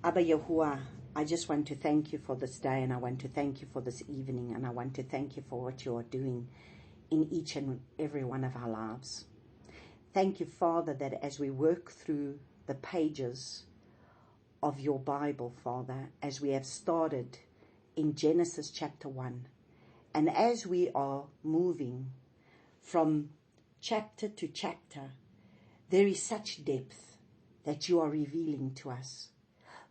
Abba Yahuwah, I just want to thank you for this day, and I want to thank you for this evening, and I want to thank you for what you are doing in each and every one of our lives. Thank you, Father, that as we work through the pages of your Bible, Father, as we have started in Genesis chapter 1, and as we are moving from chapter to chapter, there is such depth that you are revealing to us.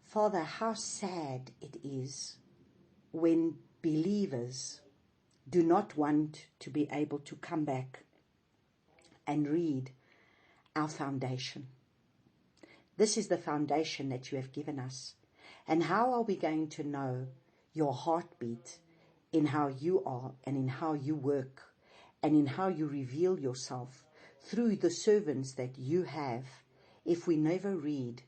Father, how sad it is when believers do not want to be able to come back and read our foundation. This is the foundation that you have given us. And how are we going to know your heartbeat in how you are and in how you work and in how you reveal yourself through the servants that you have if we never read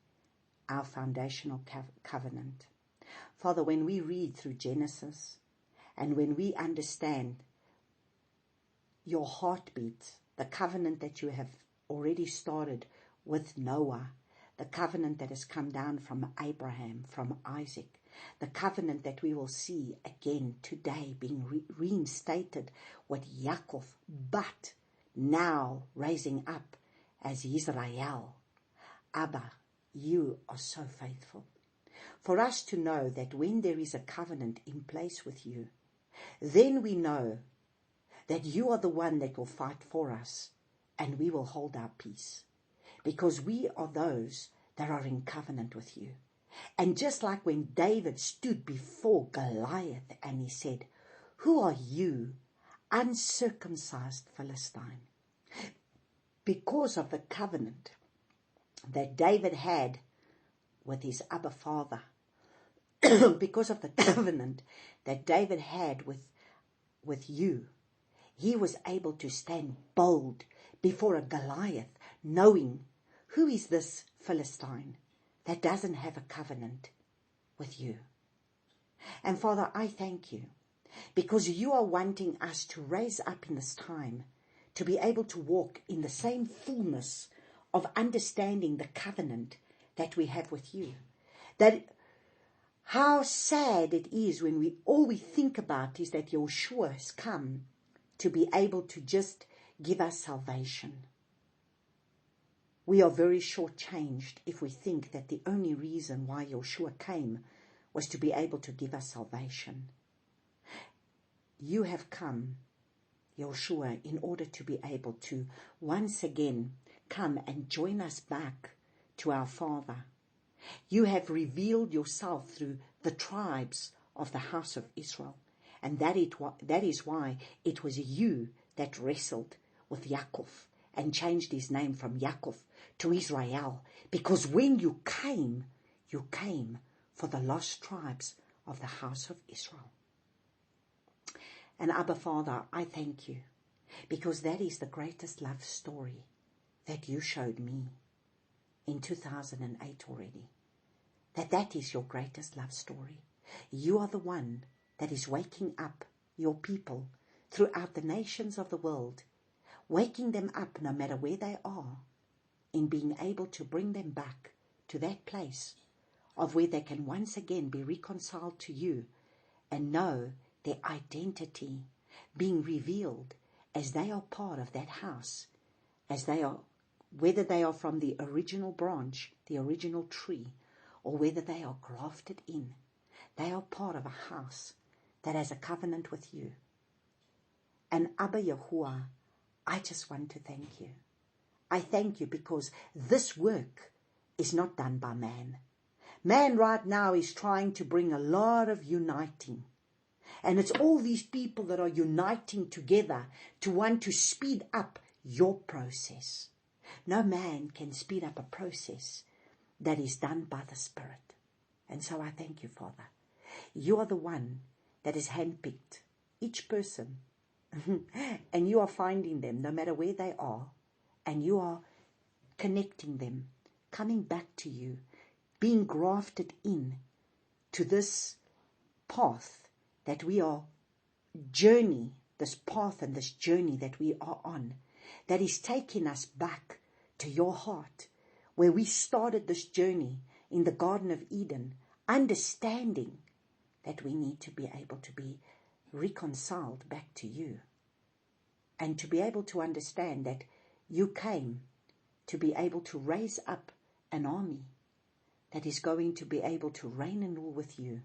our foundational covenant? Father, when we read through Genesis and when we understand your heartbeat, the covenant that you have already started with Noah, the covenant that has come down from Abraham, from Isaac, the covenant that we will see again today being reinstated with Yaakov, but now raising up as Israel. Abba, you are so faithful. For us to know that when there is a covenant in place with you, then we know that you are the one that will fight for us and we will hold our peace, because we are those that are in covenant with you. And just like when David stood before Goliath and he said, "Who are you, uncircumcised Philistine?" Because of the covenant that David had with his Abba Father, because of the covenant that David had with you, he was able to stand bold before a Goliath, knowing, who is this Philistine that doesn't have a covenant with you? And Father, I thank you, because you are wanting us to raise up in this time to be able to walk in the same fullness of understanding the covenant that we have with you. That how sad it is when all we think about is that Yeshua has come to be able to just give us salvation. We are very shortchanged if we think that the only reason why Yeshua came was to be able to give us salvation. You have come, Yeshua, in order to be able to once again come and join us back to our Father. You have revealed yourself through the tribes of the house of Israel. And that is why it was you that wrestled with Yaakov and changed his name from Yaakov to Israel. Because when you came for the lost tribes of the house of Israel. And Abba Father, I thank you, because that is the greatest love story that you showed me in 2008 already. That is your greatest love story. You are the one that is waking up your people throughout the nations of the world, waking them up no matter where they are, in being able to bring them back to that place of where they can once again be reconciled to you and know their identity being revealed as they are part of that house, as they are, whether they are from the original branch, the original tree, or whether they are grafted in. They are part of a house that has a covenant with you. And Abba Yahuwah, I just want to thank you. I thank you because this work is not done by man. Man right now is trying to bring a lot of uniting. And it's all these people that are uniting together to want to speed up your process. No man can speed up a process that is done by the Spirit. And so I thank you, Father. You are the one that has handpicked each person. And you are finding them no matter where they are. And you are connecting them, coming back to you, being grafted in to this path that we are this path and this journey that we are on, that is taking us back to your heart, where we started this journey in the Garden of Eden, understanding that we need to be able to be reconciled back to you, and to be able to understand that you came to be able to raise up an army that is going to be able to reign and rule with you,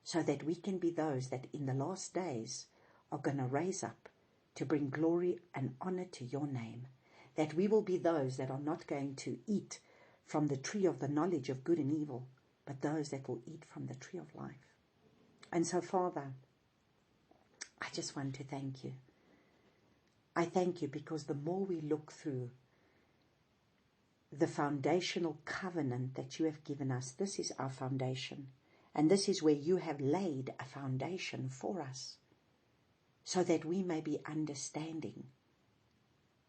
so that we can be those that in the last days are going to raise up to bring glory and honor to your name, that we will be those that are not going to eat from the tree of the knowledge of good and evil, but those that will eat from the tree of life. And so, Father, I just want to thank you. I thank you because the more we look through the foundational covenant that you have given us, this is our foundation. And this is where you have laid a foundation for us, so that we may be understanding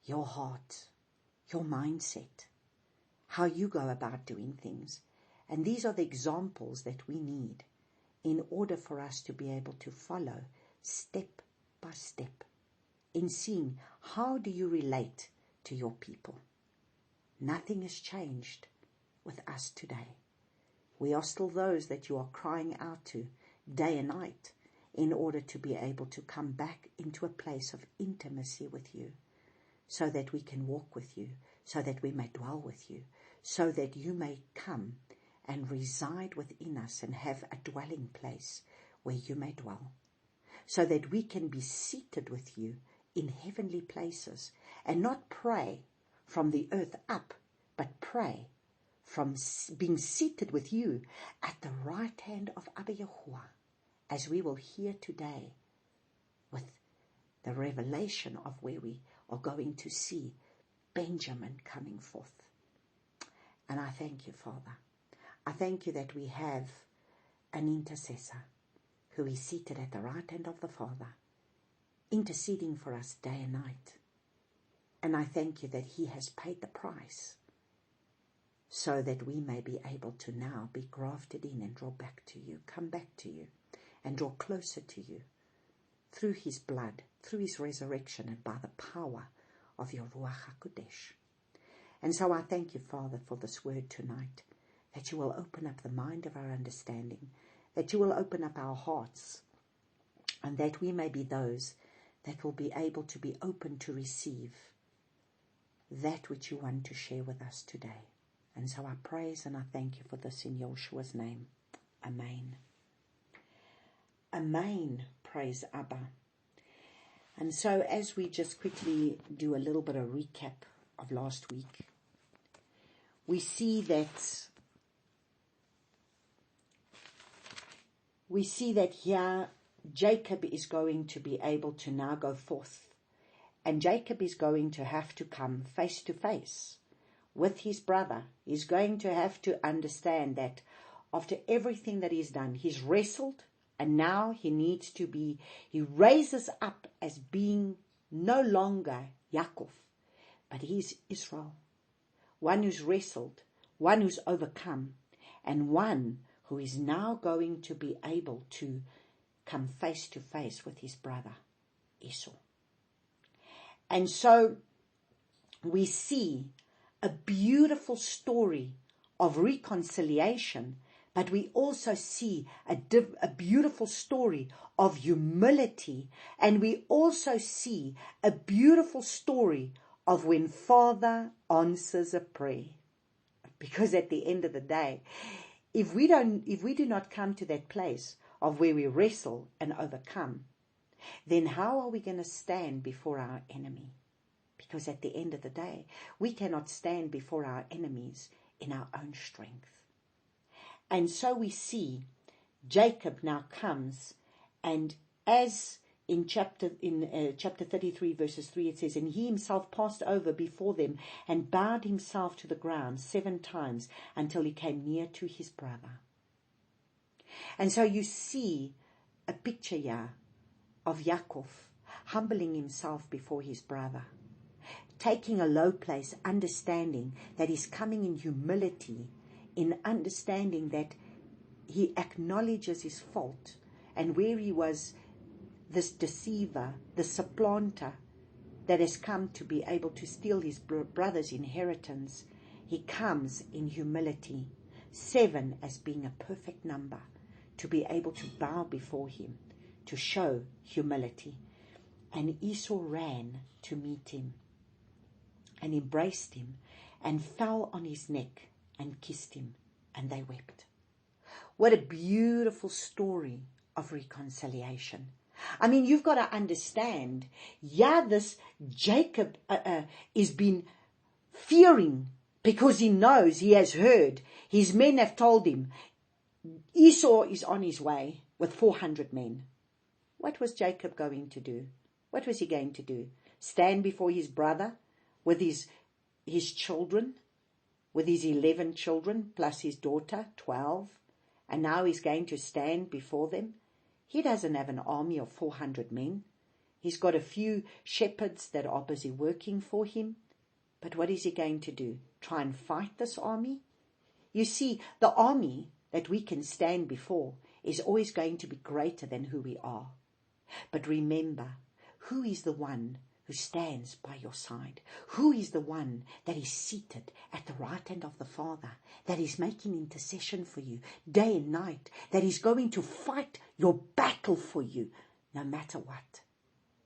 your heart, your mindset, how you go about doing things. And these are the examples that we need in order for us to be able to follow step by step in seeing how do you relate to your people. Nothing has changed with us today. We are still those that you are crying out to day and night in order to be able to come back into a place of intimacy with you, so that we can walk with you, so that we may dwell with you, so that you may come and reside within us and have a dwelling place where you may dwell, so that we can be seated with you in heavenly places and not pray from the earth up, but pray from being seated with you at the right hand of Abba Yahuwah, as we will hear today with the revelation of where we are going to see Benjamin coming forth. And I thank you, Father. I thank you that we have an intercessor who is seated at the right hand of the Father, interceding for us day and night. And I thank you that he has paid the price, so that we may be able to now be grafted in and draw back to you, come back to you, and draw closer to you through his blood, through his resurrection, and by the power of your Ruach HaKodesh. And so I thank you, Father, for this word tonight, that you will open up the mind of our understanding, that you will open up our hearts, and that we may be those that will be able to be open to receive that which you want to share with us today. And so I praise and I thank you for this in Yeshua's name. Amen. Amen. Praise Abba. And so as we just quickly do a little bit of recap of last week, we see that here Jacob is going to be able to now go forth. And Jacob is going to have to come face to face with his brother. He's going to have to understand that after everything that he's done, he's wrestled, and now he raises up as being no longer Yaakov, but he's Israel. One who's wrestled, one who's overcome, and one who is now going to be able to come face to face with his brother, Esau. And so we see a beautiful story of reconciliation, but we also see a beautiful story of humility, and we also see a beautiful story of when Father answers a prayer. Because at the end of the day, if we do not come to that place of where we wrestle and overcome, then how are we going to stand before our enemy? Because at the end of the day, we cannot stand before our enemies in our own strength. And so we see Jacob now comes, and as in chapter 33 verses 3 it says, and he himself passed over before them and bowed himself to the ground 7 times until he came near to his brother. And so you see a picture here of Yaakov humbling himself before his brother, taking a low place, understanding that he's coming in humility, in understanding that he acknowledges his fault, and where he was this deceiver, the supplanter that has come to be able to steal his brother's inheritance, he comes in humility, 7 as being a perfect number to be able to bow before him, to show humility. And Esau ran to meet him and embraced him and fell on his neck and kissed him, and they wept. What a beautiful story of reconciliation. I mean, you've got to understand, this Jacob is been fearing because he knows, he has heard, his men have told him, Esau is on his way with 400 men. What was Jacob going to do? What was he going to do? Stand before his brother with his children, with his 11 children plus his daughter, 12, and now he's going to stand before them? He doesn't have an army of 400 men. He's got a few shepherds that are busy working for him. But what is he going to do? Try and fight this army? You see, the army that we can stand before is always going to be greater than who we are. But remember, who is the one who stands by your side? Who is the one that is seated at the right hand of the Father, that is making intercession for you day and night, that is going to fight your battle for you no matter what?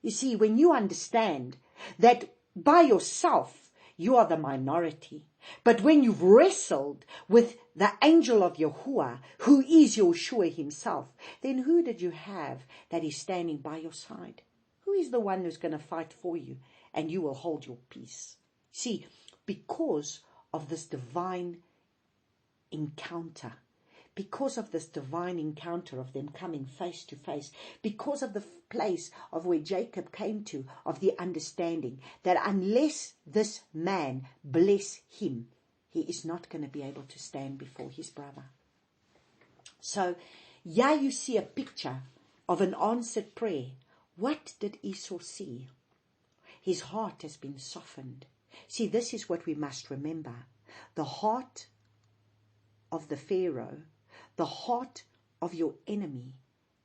You see, when you understand that by yourself you are the minority, but when you've wrestled with the angel of Yahuwah, who is Yeshua himself, then who did you have that is standing by your side? Who is the one who's going to fight for you and you will hold your peace? See, because of this divine encounter, because of this divine encounter of them coming face to face, because of the place of where Jacob came to, of the understanding that unless this man bless him, he is not going to be able to stand before his brother. So, you see a picture of an answered prayer. What did Esau see? His heart has been softened. See, this is what we must remember. The heart of the Pharaoh, the heart of your enemy,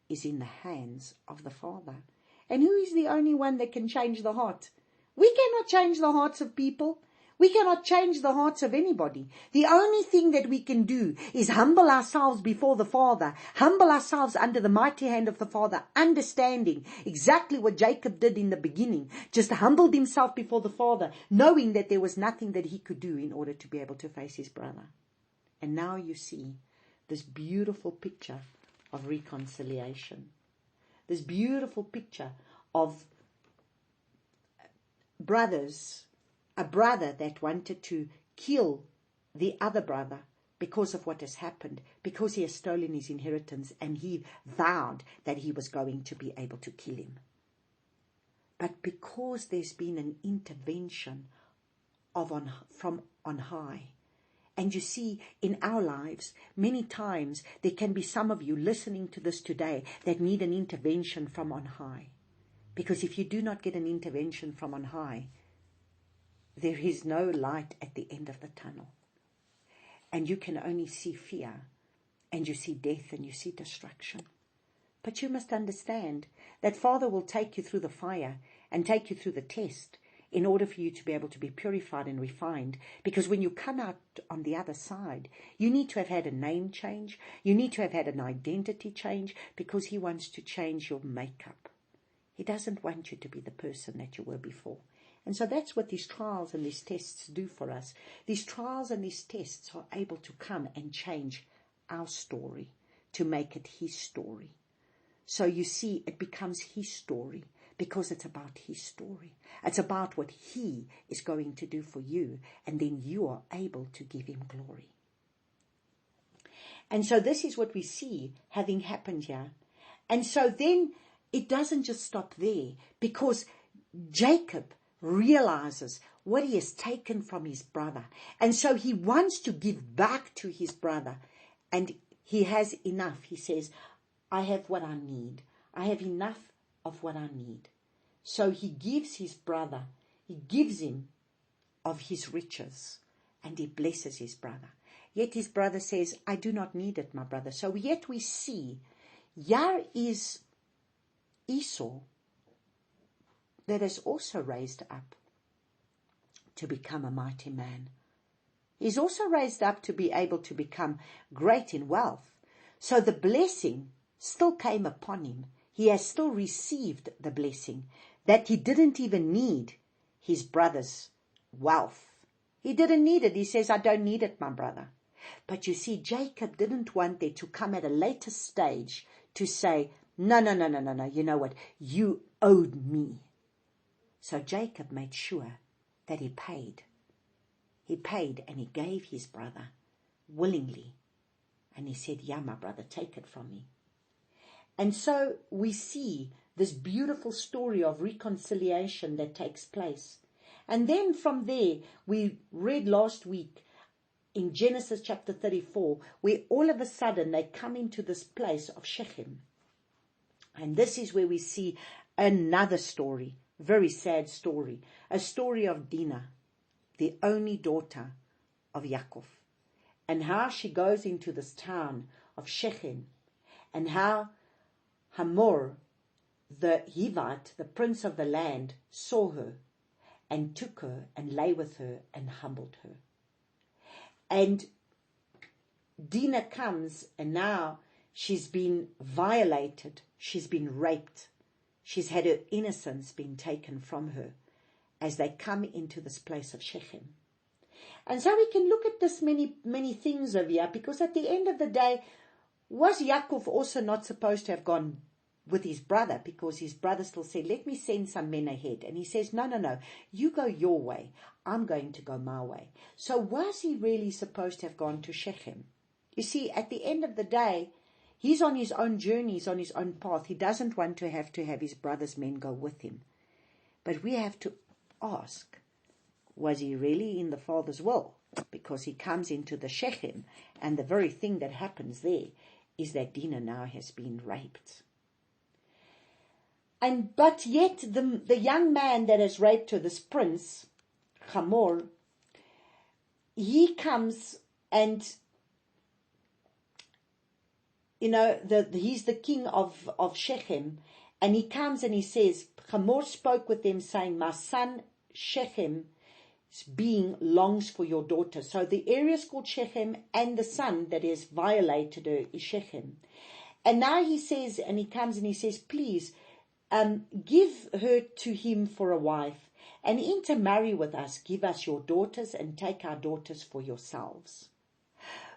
is in the hands of the Father. And who is the only one that can change the heart? We cannot change the hearts of people. We cannot change the hearts of anybody. The only thing that we can do is humble ourselves before the Father, humble ourselves under the mighty hand of the Father, understanding exactly what Jacob did in the beginning, just humbled himself before the Father, knowing that there was nothing that he could do in order to be able to face his brother. And now you see this beautiful picture of reconciliation, this beautiful picture of brothers, a brother that wanted to kill the other brother because of what has happened, because he has stolen his inheritance, and he vowed that he was going to be able to kill him. But because there's been an intervention from on high, and you see, in our lives, many times there can be some of you listening to this today that need an intervention from on high. Because if you do not get an intervention from on high, there is no light at the end of the tunnel. And you can only see fear, and you see death, and you see destruction. But you must understand that Father will take you through the fire and take you through the test in order for you to be able to be purified and refined. Because when you come out on the other side, you need to have had a name change. You need to have had an identity change, because He wants to change your makeup. He doesn't want you to be the person that you were before. And so that's what these trials and these tests do for us. These trials and these tests are able to come and change our story, to make it His story. So you see, it becomes His story because it's about His story. It's about what He is going to do for you, and then you are able to give Him glory. And so this is what we see having happened here. And so then it doesn't just stop there, because Jacob realizes what he has taken from his brother. And so he wants to give back to his brother. And he has enough. He says, I have what I need. I have enough of what I need. So he gives his brother, he gives him of his riches, and he blesses his brother. Yet his brother says, I do not need it, my brother. So yet we see, here is Esau that is also raised up to become a mighty man. he's also raised up to be able to become great in wealth. So the blessing still came upon him. He has still received the blessing, that he didn't even need his brother's wealth. He didn't need it. He says, I don't need it, my brother. But you see, Jacob didn't want there to come at a later stage to say, no, you know what, you owed me. So Jacob made sure that he paid. He paid and he gave his brother willingly. And he said, yeah, my brother, take it from me. And so we see this beautiful story of reconciliation that takes place. And then from there, we read last week in Genesis chapter 34, where all of a sudden they come into this place of Shechem. And this is where we see another story, very sad story, a story of Dinah, the only daughter of Yaakov, and how she goes into this town of Shechem, and how Hamor, the Hivite, the prince of the land, saw her and took her and lay with her and humbled her. And Dinah comes, and now she's been violated, she's been raped, she's had her innocence being taken from her as they come into this place of Shechem. And so we can look at this many things over here, because at the end of the day, was Yaakov also not supposed to have gone with his brother, because his brother still said, let me send some men ahead. And he says, no, you go your way, I'm going to go my way. So was he really supposed to have gone to Shechem? You see, at the end of the day, he's on his own journey, he's on his own path. He doesn't want to have his brother's men go with him. But we have to ask, was he really in the Father's will? Because he comes into the Shechem, and the very thing that happens there is that Dinah now has been raped. But yet the young man that has raped her, this prince, Hamor, he comes and, he's the king of Shechem, and he comes and he says, Hamor spoke with them saying, my son Shechem's being longs for your daughter. So the area is called Shechem, and the son that has violated her is Shechem. And now he says, and he comes and he says, please, give her to him for a wife, and intermarry with us, give us your daughters, and take our daughters for yourselves.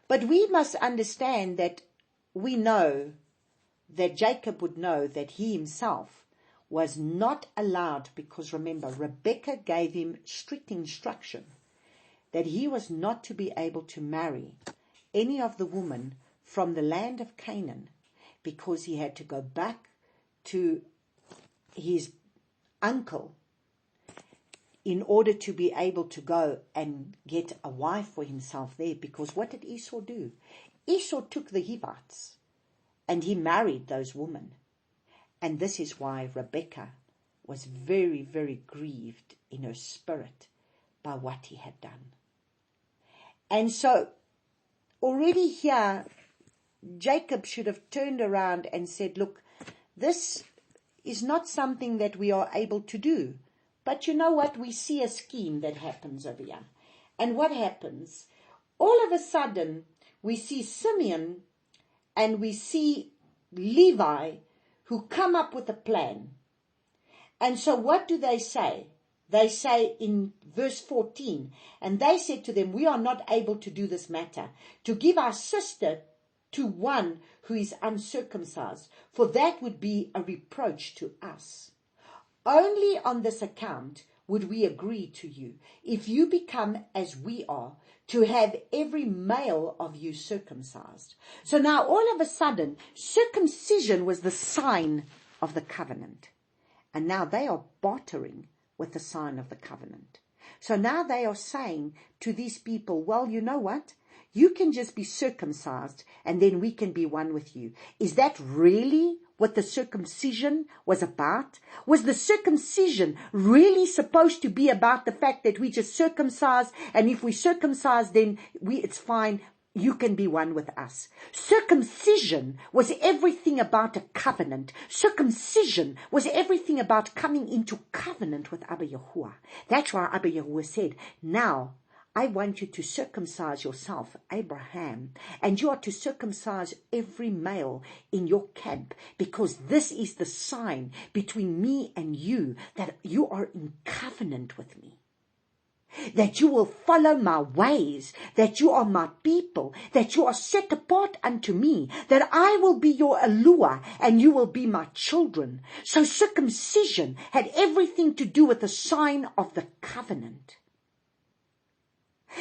But we must understand that we know that Jacob would know that he himself was not allowed, because remember, Rebekah gave him strict instruction that he was not to be able to marry any of the women from the land of Canaan, because he had to go back to his uncle in order to be able to go and get a wife for himself there. Because what did Esau do? Esau took the Hivites and he married those women. And this is why Rebekah was very, very grieved in her spirit by what he had done. And so already here, Jacob should have turned around and said, look, this is not something that we are able to do. But you know what? We see a scheme that happens over here. And what happens? All of a sudden, we see Simeon and we see Levi who come up with a plan. And so what do they say? They say in verse 14, and they said to them, we are not able to do this matter, to give our sister to one who is uncircumcised, for that would be a reproach to us. Only on this account would we agree to you, if you become as we are, to have every male of you circumcised. So now all of a sudden, circumcision was the sign of the covenant. And now they are bartering with the sign of the covenant. So now they are saying to these people, well, you know what? You can just be circumcised and then we can be one with you. Is that really what the circumcision was about? Was the circumcision really supposed to be about the fact that we just circumcise, and if we circumcise, then it's fine, you can be one with us? Circumcision was everything about a covenant. Circumcision was everything about coming into covenant with Abba Yahuwah. That's why Abba Yahuwah said, now I want you to circumcise yourself, Abraham, and you are to circumcise every male in your camp, because this is the sign between me and you, that you are in covenant with me, that you will follow my ways, that you are my people, that you are set apart unto me, that I will be your allure and you will be my children. So circumcision had everything to do with the sign of the covenant.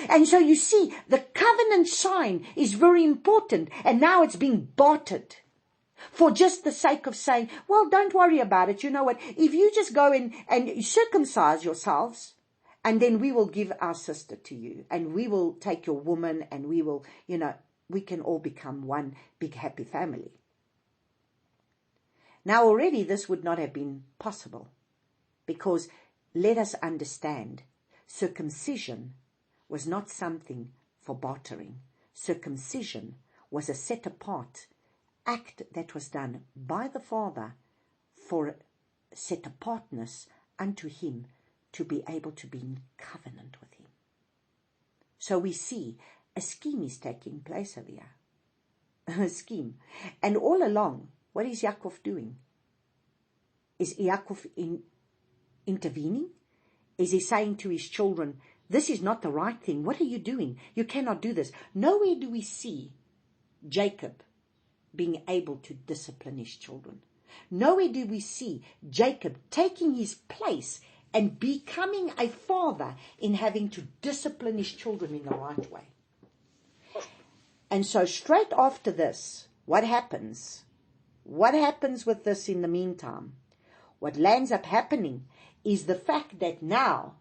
And so you see, the covenant sign is very important, and now it's being bartered for just the sake of saying, well, don't worry about it. You know what? If you just go in and circumcise yourselves, and then we will give our sister to you, and we will take your woman, and we will, we can all become one big happy family. Now already this would not have been possible, because let us understand, circumcision was not something for bartering. Circumcision was a set-apart act that was done by the Father for set-apartness unto him, to be able to be in covenant with him. So we see a scheme is taking place over here. A scheme. And all along, what is Yaakov doing? Is Yaakov intervening? Is he saying to his children, this is not the right thing. What are you doing? You cannot do this. Nowhere do we see Jacob being able to discipline his children. Nowhere do we see Jacob taking his place and becoming a father in having to discipline his children in the right way. And so straight after this, what happens? What happens with this in the meantime? What lands up happening is the fact that now,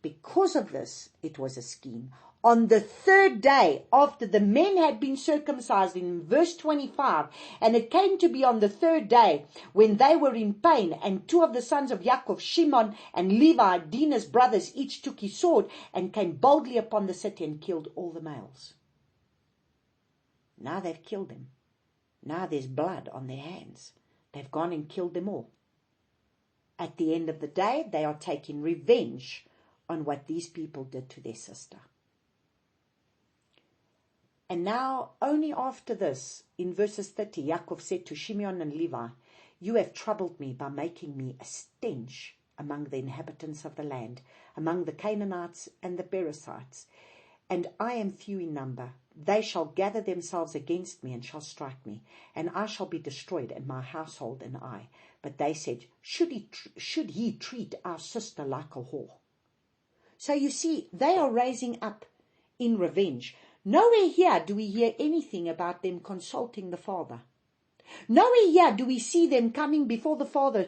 because of this, it was a scheme. On the third day after the men had been circumcised, in verse 25, and it came to be on the third day when they were in pain, and two of the sons of Yaakov, Shimon and Levi, Dinah's brothers, each took his sword and came boldly upon the city and killed all the males. Now they've killed them. Now there's blood on their hands. They've gone and killed them all. At the end of the day, they are taking revenge on what these people did to their sister. And now, only after this, in verses 30, Yaakov said to Shimon and Levi, you have troubled me by making me a stench among the inhabitants of the land, among the Canaanites and the Perizzites, and I am few in number. They shall gather themselves against me and shall strike me, and I shall be destroyed, and my household and I. But they said, should he treat our sister like a whore? So you see, they are raising up in revenge. Nowhere here do we hear anything about them consulting the Father. Nowhere here do we see them coming before the Father,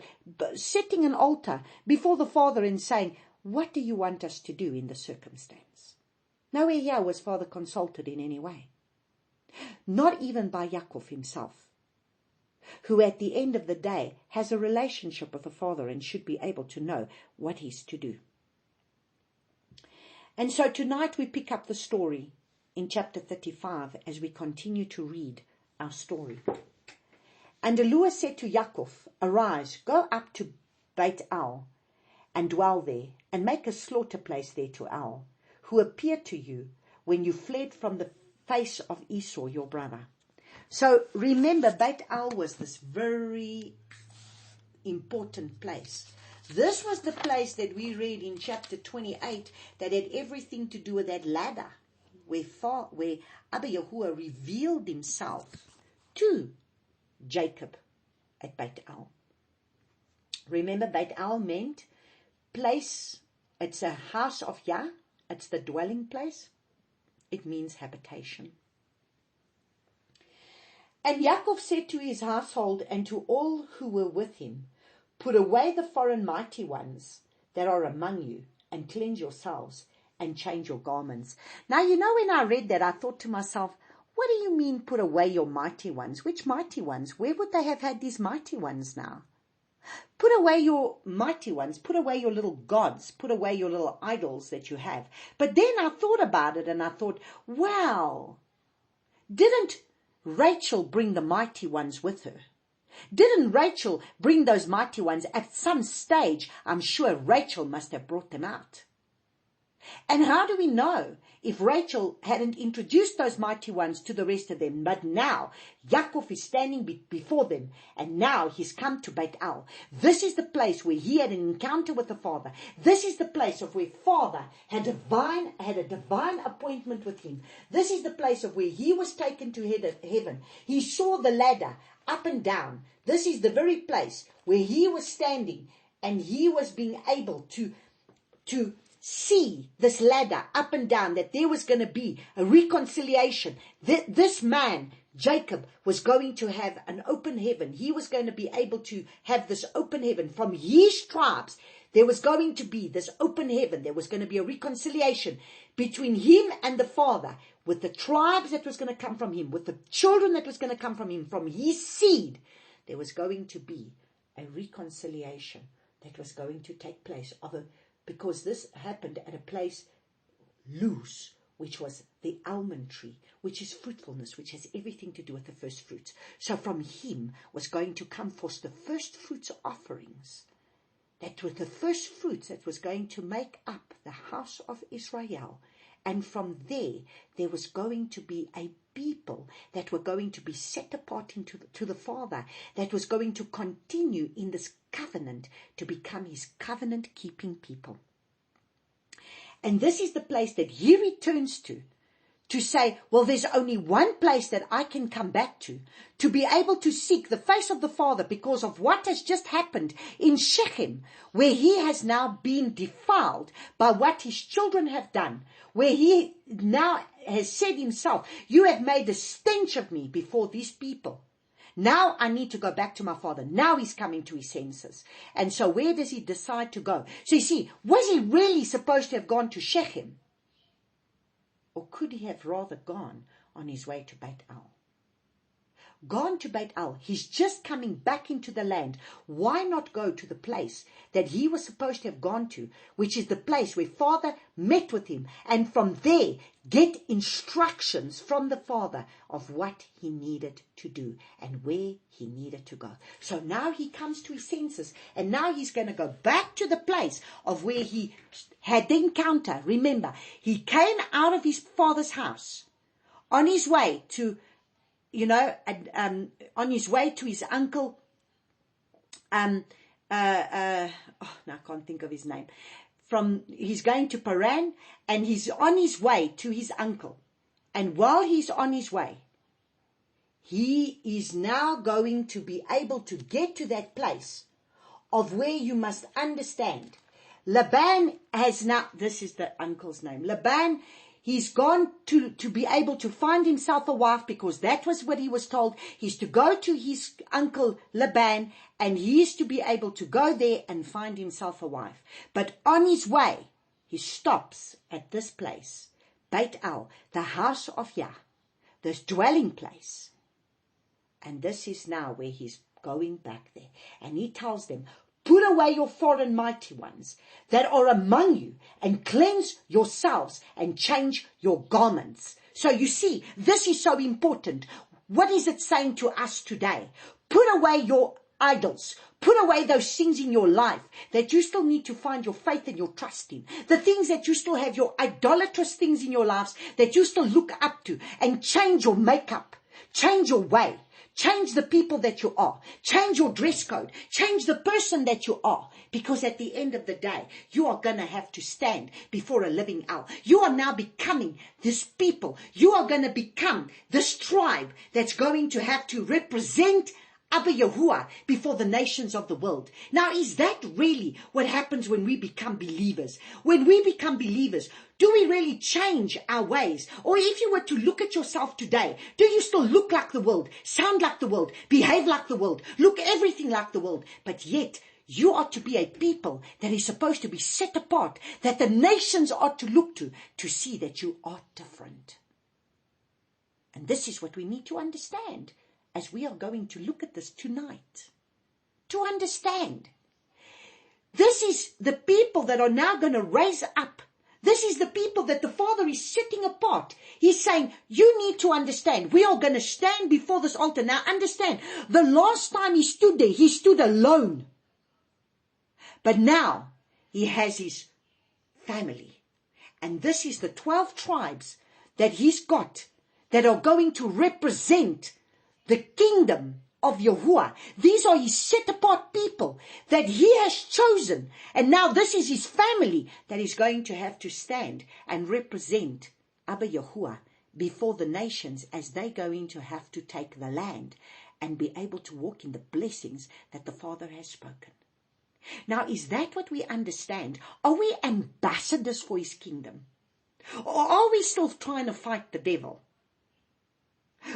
setting an altar before the Father and saying, what do you want us to do in this circumstance? Nowhere here was Father consulted in any way. Not even by Yaakov himself, who at the end of the day has a relationship with the Father and should be able to know what he's to do. And so tonight we pick up the story in chapter 35 as we continue to read our story. And Elua said to Yaakov, arise, go up to Beit El, and dwell there, and make a slaughter place there to El, who appeared to you when you fled from the face of Esau your brother. So remember, Beit El was this very important place. This was the place that we read in chapter 28 that had everything to do with that ladder, where Abba Yahuwah revealed himself to Jacob at Beit El. Remember, Beit El meant place. It's a house of Yah. It's the dwelling place. It means habitation. And Yaakov said to his household and to all who were with him, put away the foreign mighty ones that are among you, and cleanse yourselves, and change your garments. Now, when I read that, I thought to myself, what do you mean put away your mighty ones? Which mighty ones? Where would they have had these mighty ones now? Put away your mighty ones. Put away your little gods. Put away your little idols that you have. But then I thought about it and I thought, wow, didn't Rachel bring the mighty ones with her? Didn't Rachel bring those mighty ones at some stage? I'm sure Rachel must have brought them out. And how do we know if Rachel hadn't introduced those mighty ones to the rest of them? But now Yaakov is standing before them, and now he's come to Beit El. This is the place where he had an encounter with the Father. This is the place of where Father had a divine appointment with him. This is the place of where he was taken to heaven. He saw the ladder up and down. This is the very place where he was standing, and he was being able to see this ladder up and down, that there was going to be a reconciliation. This man, Jacob, was going to have an open heaven. He was going to be able to have this open heaven from his tribes. There was going to be this open heaven. There was going to be a reconciliation between him and the Father, with the tribes that was going to come from him, with the children that was going to come from him, from his seed. There was going to be a reconciliation that was going to take place because this happened at a place, Luz, which was the almond tree, which is fruitfulness, which has everything to do with the first fruits. So from him was going to come forth the first fruits offerings, that with the first fruits that was going to make up the house of Israel. And from there was going to be a people that were going to be set apart to the Father, that was going to continue in this covenant to become his covenant-keeping people. And this is the place that he returns to say, well, there's only one place that I can come back to be able to seek the face of the Father, because of what has just happened in Shechem, where he has now been defiled by what his children have done, where he now has said himself, you have made a stench of me before these people. Now I need to go back to my Father. Now he's coming to his senses. And so where does he decide to go? So you see, was he really supposed to have gone to Shechem? Or could he have rather gone on his way to Beit El? Gone to Beit El. He's just coming back into the land. Why not go to the place that he was supposed to have gone to, which is the place where Father met with him, and from there get instructions from the Father of what he needed to do and where he needed to go. So now he comes to his senses, and now he's going to go back to the place of where he had the encounter. Remember, he came out of his father's house on his way to, on his way to his uncle, I can't think of his name. He's going to Paran, and he's on his way to his uncle. And while he's on his way, he is now going to be able to get to that place of where you must understand. Laban has now, this is the uncle's name, Laban. He's gone to be able to find himself a wife, because that was what he was told. He's to go to his uncle Laban, and he is to be able to go there and find himself a wife. But on his way, he stops at this place, Beit El, the house of Yah, this dwelling place. And this is now where he's going back there. And he tells them, put away your foreign mighty ones that are among you, and cleanse yourselves and change your garments. So you see, this is so important. What is it saying to us today? Put away your idols. Put away those things in your life that you still need to find your faith and your trust in. The things that you still have, your idolatrous things in your lives that you still look up to, and change your makeup. Change your way. Change the people that you are. Change your dress code. Change the person that you are. Because at the end of the day, you are going to have to stand before a living El. You are now becoming this people. You are going to become this tribe that's going to have to represent Abba Yahuwah before the nations of the world. Now, is that really what happens when we become believers? When we become believers, do we really change our ways? Or if you were to look at yourself today, do you still look like the world, sound like the world, behave like the world, look everything like the world? But yet, you are to be a people that is supposed to be set apart, that the nations are to look to see that you are different. And this is what we need to understand as we are going to look at this tonight. To understand. This is the people that are now going to raise up. This is the people that the Father is setting apart. He's saying, you need to understand. We are going to stand before this altar. Now understand, the last time he stood there, he stood alone. But now, he has his family. And this is the 12 tribes that he's got that are going to represent the kingdom of Yahuwah. These are his set-apart people that he has chosen. And now this is his family that is going to have to stand and represent Abba Yahuwah before the nations as they going to have to take the land and be able to walk in the blessings that the Father has spoken. Now, is that what we understand? Are we ambassadors for his kingdom? Or are we still trying to fight the devil?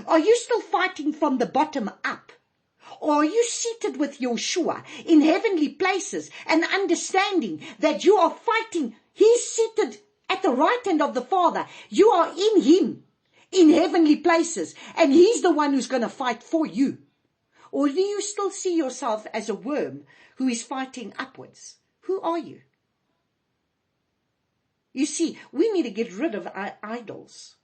Are you still fighting from the bottom up? Or are you seated with Yeshua in heavenly places and understanding that you are fighting? He's seated at the right hand of the Father. You are in him, in heavenly places, and he's the one who's going to fight for you. Or do you still see yourself as a worm who is fighting upwards? Who are you? You see, we need to get rid of our idols.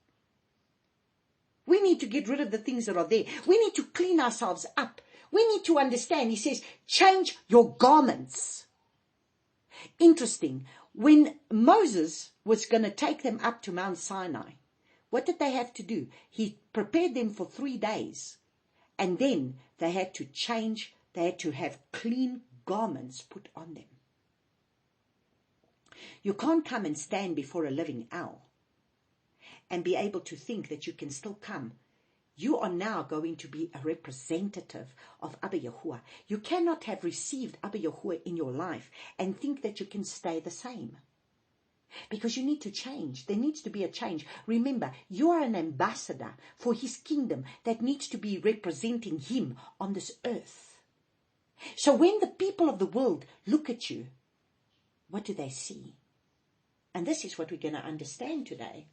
We need to get rid of the things that are there. We need to clean ourselves up. We need to understand. He says, change your garments. Interesting. When Moses was going to take them up to Mount Sinai, what did they have to do? He prepared them for 3 days. And then they had to change. They had to have clean garments put on them. You can't come and stand before a living owl and be able to think that you can still come. You are now going to be a representative of Abba Yahuwah. You cannot have received Abba Yahuwah in your life and think that you can stay the same. Because you need to change. There needs to be a change. Remember, you are an ambassador for his kingdom that needs to be representing him on this earth. So when the people of the world look at you, what do they see? And this is what we're going to understand today.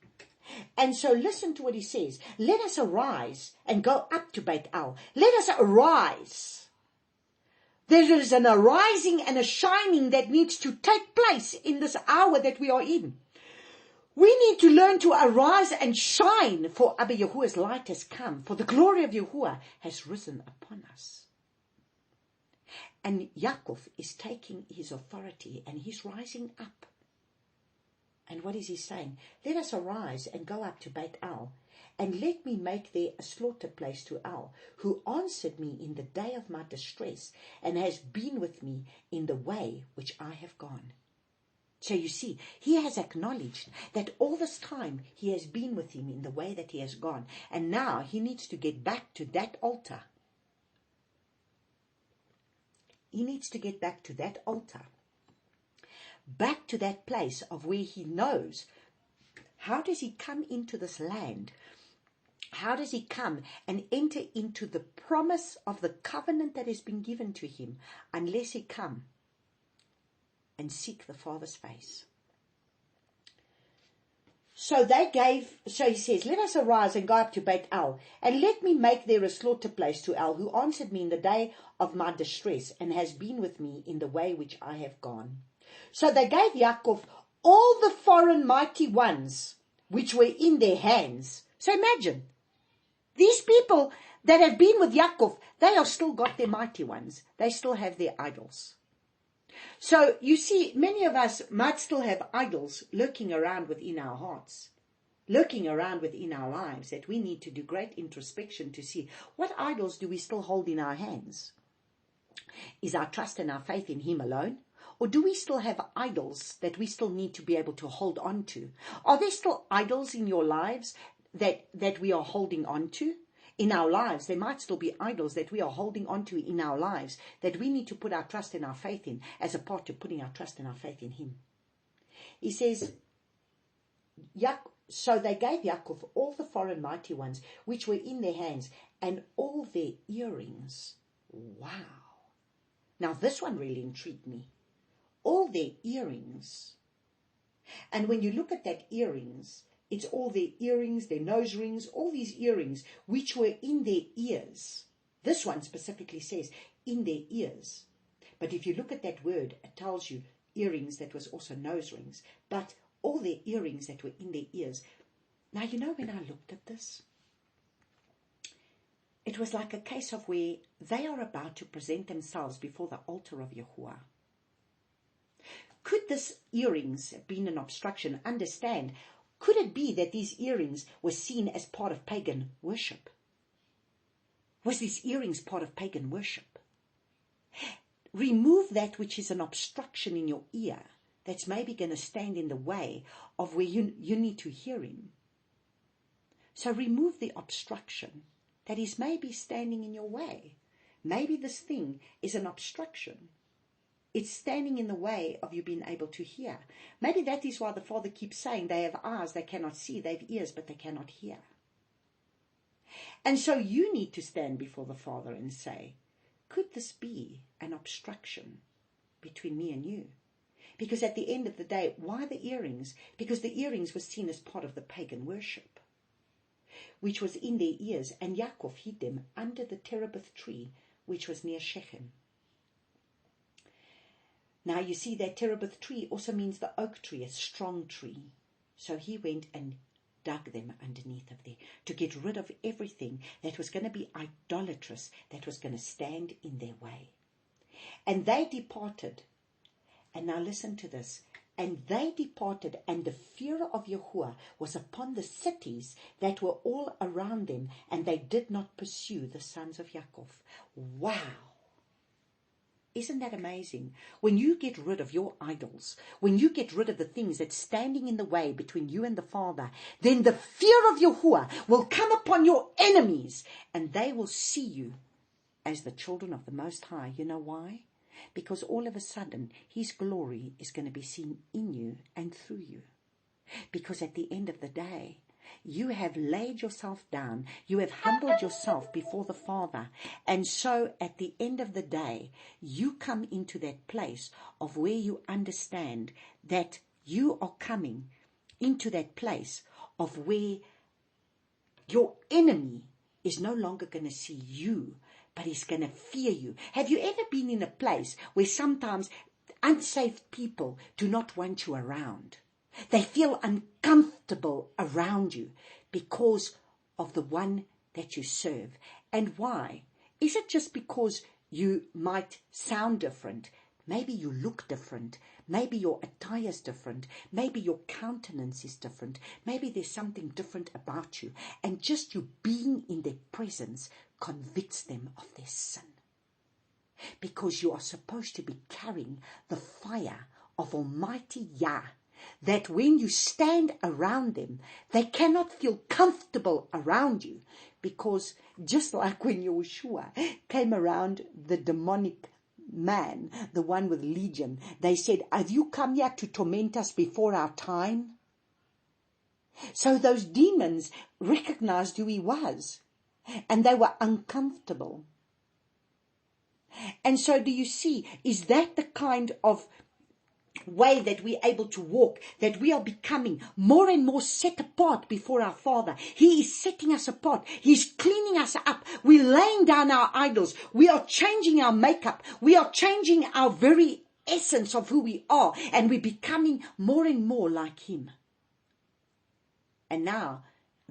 And so listen to what he says. Let us arise and go up to Beit El. Let us arise. There is an arising and a shining that needs to take place in this hour that we are in. We need to learn to arise and shine, for Abba Yahuwah's light has come, for the glory of Yahuwah has risen upon us. And Yaakov is taking his authority and he's rising up. And what is he saying? Let us arise and go up to Beit El, and let me make there a slaughter place to El, who answered me in the day of my distress, and has been with me in the way which I have gone. So you see, he has acknowledged that all this time he has been with him in the way that he has gone. And now he needs to get back to that altar. He needs to get back to that altar. Back to that place of where he knows. How does he come into this land? How does he come and enter into the promise of the covenant that has been given to him unless he come and seek the Father's face? So he says, let us arise and go up to Beit El, and let me make there a slaughter place to El, who answered me in the day of my distress, and has been with me in the way which I have gone. So they gave Yaakov all the foreign mighty ones which were in their hands. So imagine, these people that have been with Yaakov, they have still got their mighty ones. They still have their idols. So you see, many of us might still have idols lurking around within our hearts, lurking around within our lives, that we need to do great introspection to see what idols do we still hold in our hands. Is our trust and our faith in him alone? Or do we still have idols that we still need to be able to hold on to? Are there still idols in your lives that we are holding on to? In our lives, there might still be idols that we are holding on to in our lives that we need to put our trust and our faith in, as a part of putting our trust and our faith in him. He says, so they gave Yaakov all the foreign mighty ones which were in their hands, and all their earrings. Wow. Now this one really intrigued me. All their earrings. And when you look at that earrings, it's all their earrings, their nose rings, all these earrings which were in their ears. This one specifically says, in their ears. But if you look at that word, it tells you earrings that was also nose rings. But all their earrings that were in their ears. Now, you know, when I looked at this, it was like a case of where they are about to present themselves before the altar of Yahuwah. Could this earrings have been an obstruction? Understand, could it be that these earrings were seen as part of pagan worship? Was these earrings part of pagan worship? Remove that which is an obstruction in your ear that's maybe going to stand in the way of where you need to hear him. So remove the obstruction that is maybe standing in your way. Maybe this thing is an obstruction. It's standing in the way of you being able to hear. Maybe that is why the Father keeps saying they have eyes, they cannot see, they have ears, but they cannot hear. And so you need to stand before the Father and say, could this be an obstruction between me and you? Because at the end of the day, why the earrings? Because the earrings were seen as part of the pagan worship, which was in their ears, and Yaakov hid them under the terebinth tree, which was near Shechem. Now you see that terebinth tree also means the oak tree, a strong tree. So he went and dug them underneath of there to get rid of everything that was going to be idolatrous, that was going to stand in their way. And they departed. And now listen to this. And they departed, and the fear of Yahuwah was upon the cities that were all around them, and they did not pursue the sons of Yaakov. Wow! Isn't that amazing? When you get rid of your idols, when you get rid of the things that's standing in the way between you and the Father, then the fear of Yahuwah will come upon your enemies, and they will see you as the children of the Most High. You know why? Because all of a sudden, His glory is going to be seen in you and through you. Because at the end of the day, you have laid yourself down. You have humbled yourself before the Father. And so at the end of the day, you come into that place of where you understand that you are coming into that place of where your enemy is no longer going to see you, but he's going to fear you. Have you ever been in a place where sometimes unsaved people do not want you around? They feel uncomfortable around you because of the one that you serve. And why? Is it just because you might sound different? Maybe you look different. Maybe your attire is different. Maybe your countenance is different. Maybe there's something different about you. And just you being in their presence convicts them of their sin. Because you are supposed to be carrying the fire of Almighty Yah, that when you stand around them, they cannot feel comfortable around you. Because just like when Yeshua came around the demonic man, the one with legion, they said, have you come here to torment us before our time? So those demons recognized who he was, and they were uncomfortable. And so do you see, is that the kind of way that we're able to walk, that we are becoming more and more set apart before our Father? He is setting us apart. He's cleaning us up. We're laying down our idols. We are changing our makeup. We are changing our very essence of who we are, and we're becoming more and more like Him. And now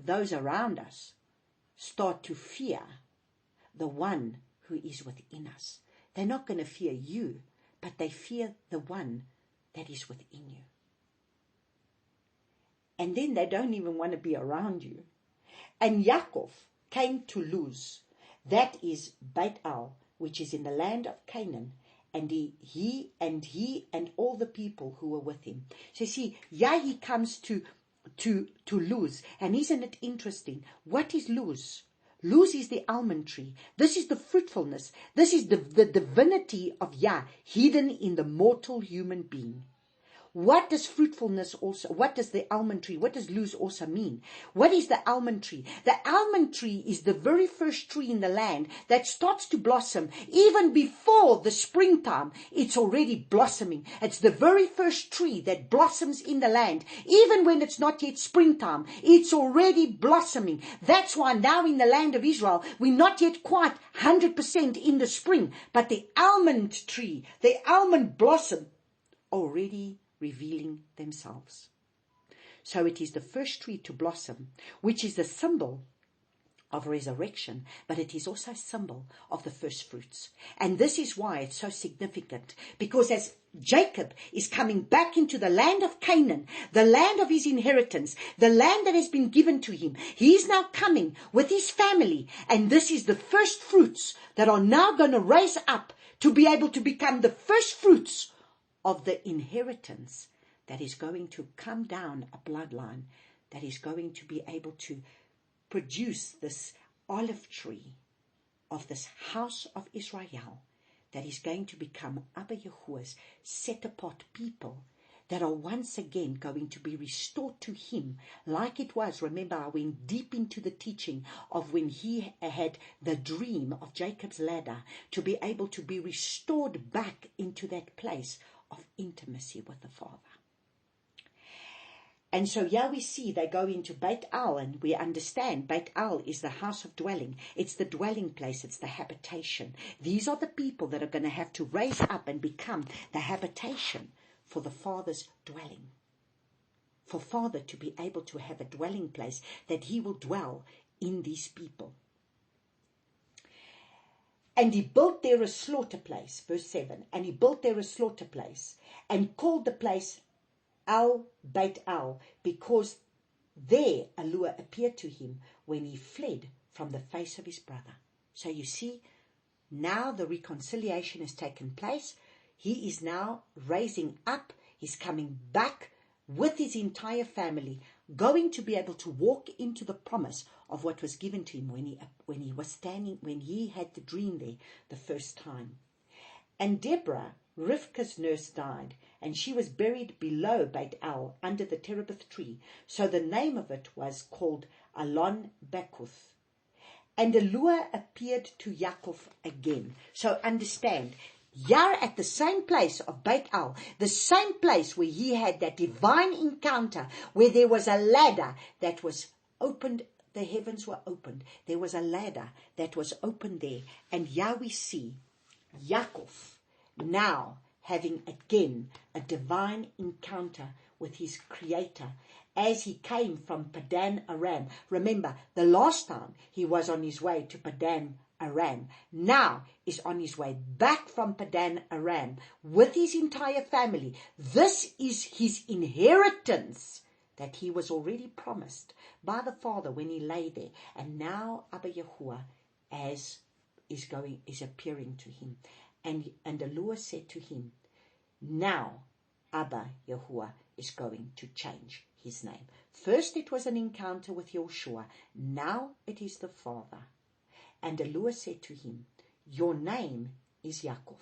those around us start to fear the one who is within us. They're not going to fear you, but they fear the one that is within you. And then they don't even want to be around you. And Yaakov came to Luz, that is Beit El, which is in the land of Canaan, and he and all the people who were with him. So see, he comes to Luz, and isn't it interesting? What is Luz? Luz is the almond tree. This is the fruitfulness. This is the divinity of Yah hidden in the mortal human being. What does fruitfulness also, what does the almond tree, what does Luz also mean? What is the almond tree? The almond tree is the very first tree in the land that starts to blossom. Even before the springtime, it's already blossoming. It's the very first tree that blossoms in the land. Even when it's not yet springtime, it's already blossoming. That's why now in the land of Israel, we're not yet quite 100% in the spring, but the almond tree, the almond blossom already revealing themselves. So it is the first tree to blossom, which is the symbol of resurrection, but it is also a symbol of the first fruits. And this is why it's so significant, because as Jacob is coming back into the land of Canaan, the land of his inheritance, the land that has been given to him, he is now coming with his family, and this is the first fruits that are now going to raise up to be able to become the first fruits of the inheritance that is going to come down a bloodline, that is going to be able to produce this olive tree of this house of Israel that is going to become Abba Yahuwah's set apart people that are once again going to be restored to him like it was. Remember, I went deep into the teaching of when he had the dream of Jacob's ladder, to be able to be restored back into that place of intimacy with the Father. And so here we see they go into Beit El, and we understand Beit El is the house of dwelling. It's the dwelling place. It's the habitation. These are the people that are going to have to raise up and become the habitation for the Father's dwelling. For Father to be able to have a dwelling place that he will dwell in these people. And he built there a slaughter place, verse 7. And he built there a slaughter place and called the place El Beit El, because there Allure appeared to him when he fled from the face of his brother. So you see, now the reconciliation has taken place. He is now raising up. He's coming back with his entire family, going to be able to walk into the promise of what was given to him when he was standing, when he had the dream there the first time. And Deborah, Rivka's nurse, died, and she was buried below Beit El under the terebinth tree. So the name of it was called Alon Bakuth. And Allure appeared to Yaakov again. So understand, here at the same place of Beit El, the same place where he had that divine encounter, where there was a ladder that was opened, the heavens were opened. There was a ladder that was opened there. And here we see Yaakov now having again a divine encounter with his Creator as he came from Padan Aram. Remember, the last time he was on his way to Padan Aram, now is on his way back from Padan Aram with his entire family. This is his inheritance that he was already promised by the Father when he lay there. And now Abba Yahuwah is appearing to him. And Allure said to him, now Abba Yahuwah is going to change his name. First it was an encounter with Yoshua. Now it is the Father. And Allure said to him, your name is Yaakov.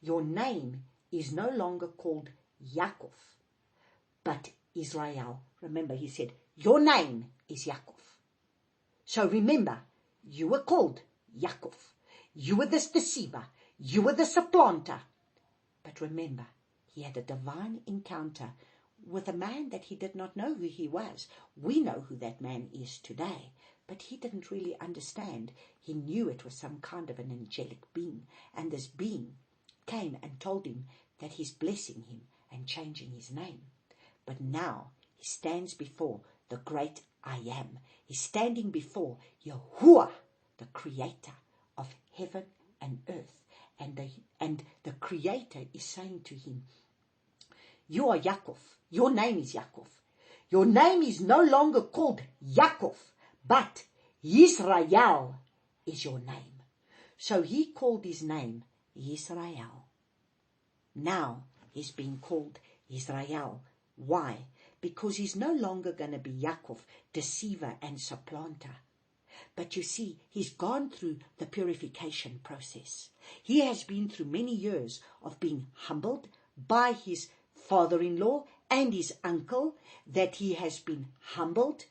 Your name is no longer called Yaakov, but Israel. Remember, he said, your name is Yaakov. So remember, you were called Yaakov. You were this deceiver. You were the supplanter. But remember, he had a divine encounter with a man that he did not know who he was. We know who that man is today, but he didn't really understand. He knew it was some kind of an angelic being, and this being came and told him that he's blessing him and changing his name. But now he stands before the great I Am. He's standing before Yahuwah, the Creator of heaven and earth. And the Creator is saying to him, you are Yaakov. Your name is Yaakov. Your name is no longer called Yaakov, but Yisrael is your name. So he called his name Yisrael. Now he's being called Israel. Why? Because he's no longer going to be Yaakov, deceiver and supplanter. But you see, he's gone through the purification process. He has been through many years of being humbled by his father-in-law and his uncle, that he has been humbled.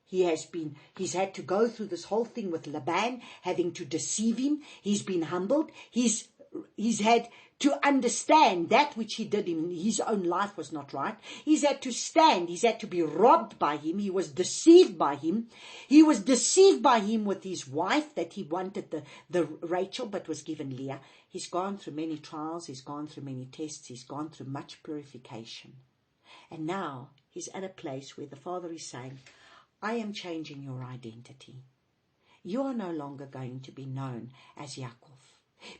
He's had to go through this whole thing with Laban, having to deceive him. He's been humbled. He's had to understand that which he did in his own life was not right. He's had to stand. He's had to be robbed by him. He was deceived by him. He was deceived by him with his wife, that he wanted the Rachel, but was given Leah. He's gone through many trials. He's gone through many tests. He's gone through much purification. And now he's at a place where the Father is saying, I am changing your identity. you are no longer going to be known as Yaakov,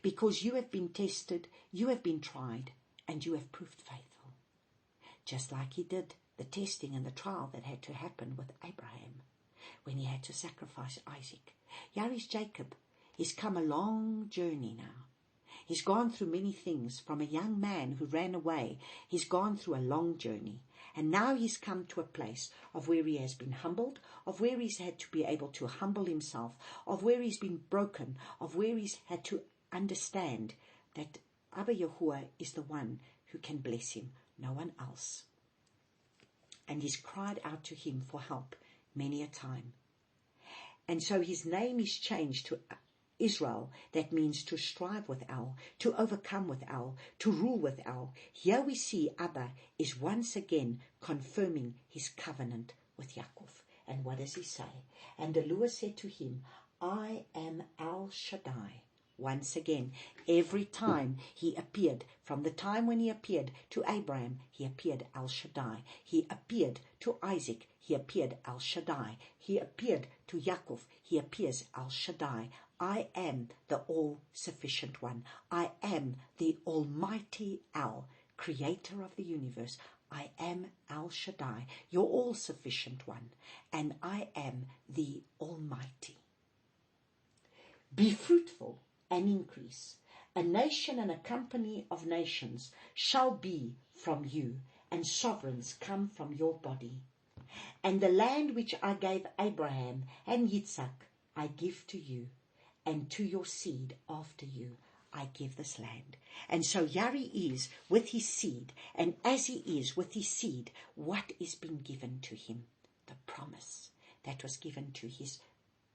because you have been tested, you have been tried, and you have proved faithful. Just like he did the testing and the trial that had to happen with Abraham when he had to sacrifice Isaac. Here is Jacob. He's come a long journey now. He's gone through many things. From a young man who ran away, he's gone through a long journey. And now he's come to a place of where he has been humbled, of where he's had to be able to humble himself, of where he's been broken, of where he's had to understand that Abba Yahuwah is the one who can bless him, no one else. And he's cried out to him for help many a time. And so his name is changed to Israel. That means to strive with El, to overcome with El, to rule with El. Here we see Abba is once again confirming his covenant with Yaakov. And what does he say? And the Lord said to him, I am El Shaddai. Once again, every time he appeared, from the time when he appeared to Abraham, he appeared El Shaddai. He appeared to Isaac, he appeared El Shaddai. He appeared to Yaakov, he appears El Shaddai. I am the all-sufficient one. I am the Almighty El, creator of the universe. I am El Shaddai, your all-sufficient one, and I am the Almighty. Be fruitful and increase. A nation and a company of nations shall be from you, and sovereigns come from your body. And the land which I gave Abraham and Yitzhak I give to you, and to your seed after you I give this land. And so Yari is with his seed, and as he is with his seed, what is being given to him? The promise that was given to his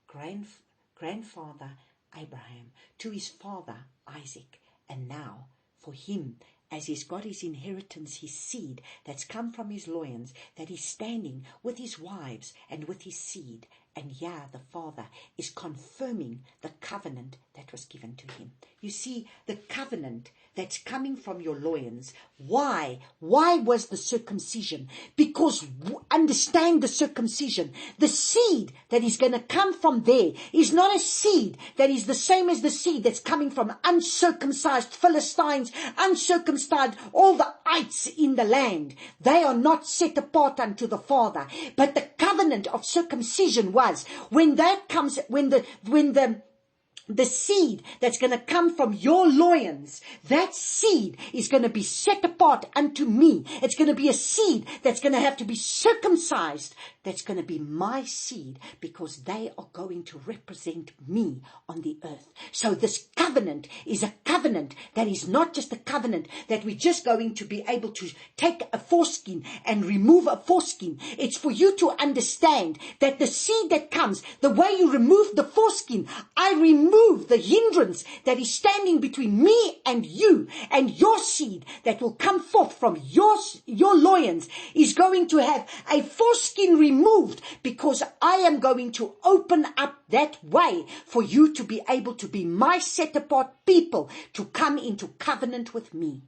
grandfather Abraham, to his father Isaac, and now for him, as he's got his inheritance, his seed that's come from his loins, that he's standing with his wives and with his seed. And Yah, the Father, is confirming the covenant that was given to him. You see, the covenant that's coming from your loins. Why? Why was the circumcision? Because understand the circumcision. The seed that is going to come from there is not a seed that is the same as the seed that's coming from uncircumcised Philistines, uncircumcised, all the ites in the land. They are not set apart unto the Father. But the covenant of circumcision was when that comes, when the seed that's going to come from your loins, that seed is going to be set apart unto me. It's going to be a seed that's going to have to be circumcised. That's going to be my seed, because they are going to represent me on the earth. So this covenant is a covenant that is not just a covenant that we're just going to be able to take a foreskin and remove a foreskin. It's for you to understand that the seed that comes, the way you remove the foreskin, I remove the hindrance that is standing between me and you, and your seed that will come forth from your loins is going to have a foreskin removed, because I am going to open up that way for you to be able to be my set apart people, to come into covenant with me.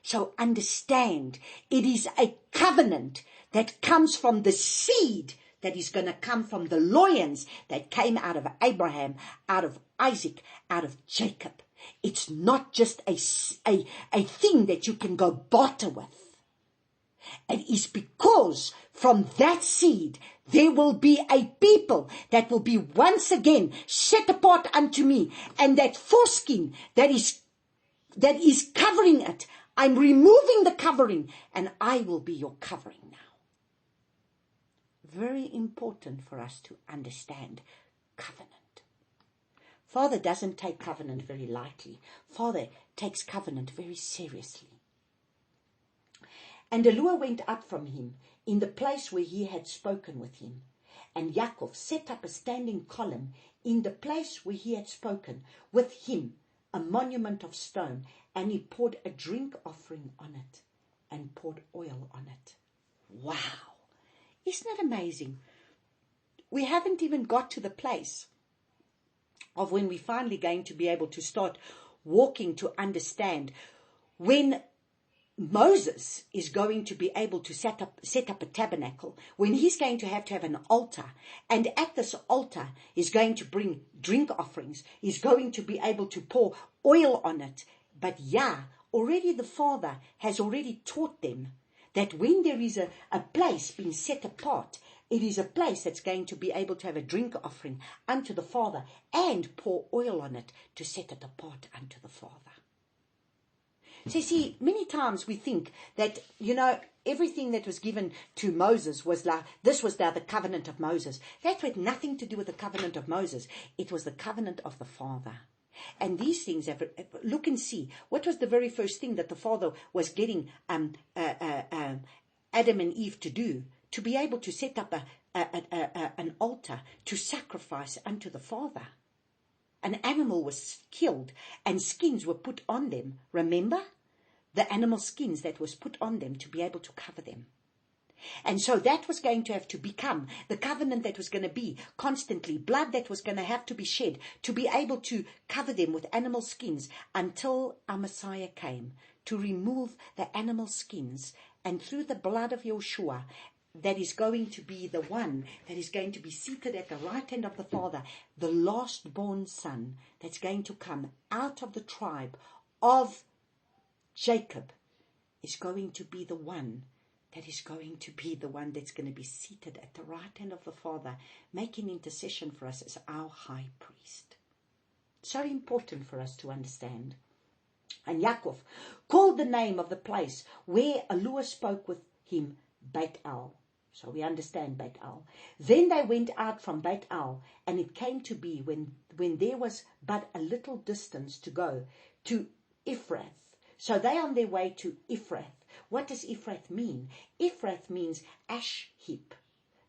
So understand, it is a covenant that comes from the seed that is going to come from the loins that came out of Abraham, out of Isaac, out of Jacob. It's not just a thing that you can go barter with. It is because from that seed there will be a people that will be once again set apart unto me. And that foreskin that is covering it, I'm removing the covering, and I will be your covering now. Very important for us to understand covenant. Father doesn't take covenant very lightly. Father takes covenant very seriously. And the Lord went up from him in the place where he had spoken with him. And Yaakov set up a standing column in the place where he had spoken with him, a monument of stone, and he poured a drink offering on it and poured oil on it. Wow! Isn't it amazing? We haven't even got to the place of when we're finally going to be able to start walking to understand when Moses is going to be able to set up a tabernacle, when he's going to have an altar, and at this altar he's going to bring drink offerings, he's going to be able to pour oil on it. But already the Father has already taught them that when there is a place being set apart, it is a place that's going to be able to have a drink offering unto the Father and pour oil on it to set it apart unto the Father. So you see, many times we think that, everything that was given to Moses was like, this was now the covenant of Moses. That had nothing to do with the covenant of Moses. It was the covenant of the Father. And these things, look and see, what was the very first thing that the Father was getting Adam and Eve to do? To be able to set up an altar to sacrifice unto the Father. An animal was killed and skins were put on them. Remember? The animal skins that was put on them to be able to cover them. And so that was going to have to become the covenant that was going to be constantly, blood that was going to have to be shed to be able to cover them with animal skins until our Messiah came to remove the animal skins, and through the blood of Yeshua, that is going to be the one that is going to be seated at the right hand of the Father, the last born son that's going to come out of the tribe of Jacob, is going to be the one that is going to be the one that's going to be seated at the right hand of the Father, making intercession for us as our high priest. So important for us to understand. And Yaakov called the name of the place where Elohim spoke with him Beit El. So we understand Beit El. Then they went out from Beit El, and it came to be when there was but a little distance to go to Ephrath. So they are on their way to Ephrath. What does Ephrath mean? Ephrath means ash heap,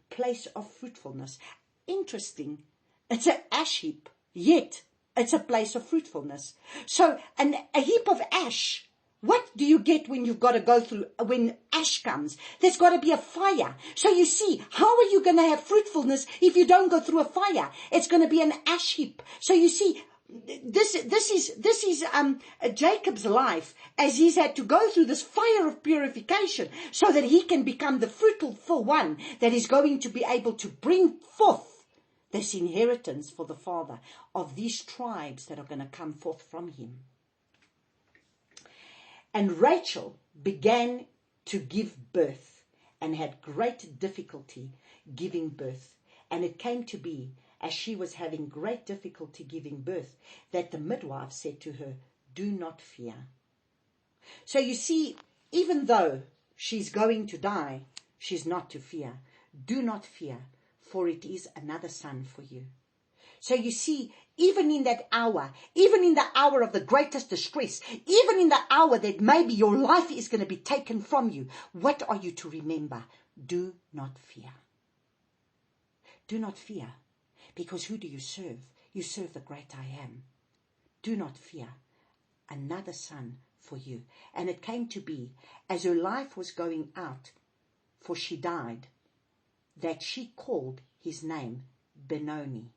place of fruitfulness. Interesting. It's an ash heap, yet it's a place of fruitfulness. So a heap of ash. What do you get when you've got to go through, when ash comes? There's got to be a fire. So you see, how are you going to have fruitfulness if you don't go through a fire? It's going to be an ash heap. So you see, this is Jacob's life, as he's had to go through this fire of purification so that he can become the fruitful one that is going to be able to bring forth this inheritance for the Father of these tribes that are going to come forth from him. And Rachel began to give birth and had great difficulty giving birth. And it came to be, as she was having great difficulty giving birth, that the midwife said to her, "Do not fear." So you see, even though she's going to die, she's not to fear. Do not fear, for it is another son for you. So you see, even in that hour, even in the hour of the greatest distress, even in the hour that maybe your life is going to be taken from you, what are you to remember? Do not fear. Do not fear. Because who do you serve? You serve the great I am. Do not fear. Another son for you. And it came to be, as her life was going out, for she died, that she called his name Benoni.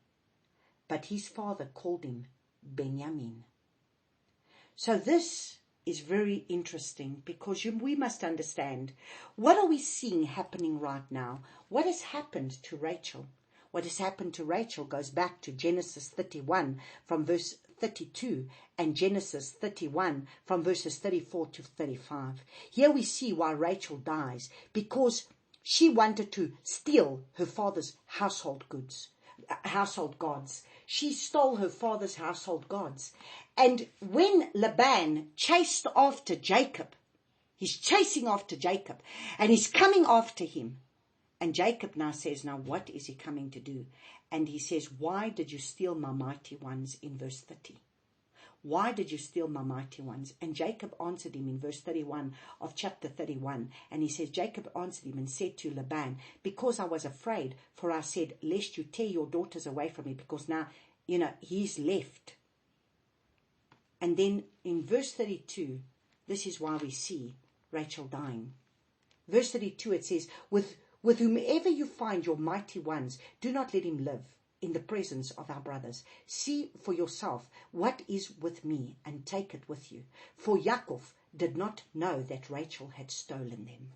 But his father called him Benjamin. So this is very interesting, because we must understand, what are we seeing happening right now? What has happened to Rachel? What has happened to Rachel goes back to Genesis 31 from verse 32 and Genesis 31 from verses 34 to 35. Here we see why Rachel dies, because she wanted to steal her father's household gods. She stole her father's household gods. And when Laban chased after Jacob, he's chasing after Jacob and he's coming after him. And Jacob now says, now what is he coming to do? And he says, why did you steal my mighty ones, in verse 30? Why did you steal my mighty ones? And Jacob answered him in verse 31 of chapter 31. And he says, Jacob answered him and said to Laban, because I was afraid, for I said, lest you tear your daughters away from me, because now, he's left. And then in verse 32, this is why we see Rachel dying. Verse 32, it says, with whomever you find your mighty ones, do not let him live. in the presence of our brothers. See for yourself what is with me, and take it with you. For Yaakov did not know that Rachel had stolen them.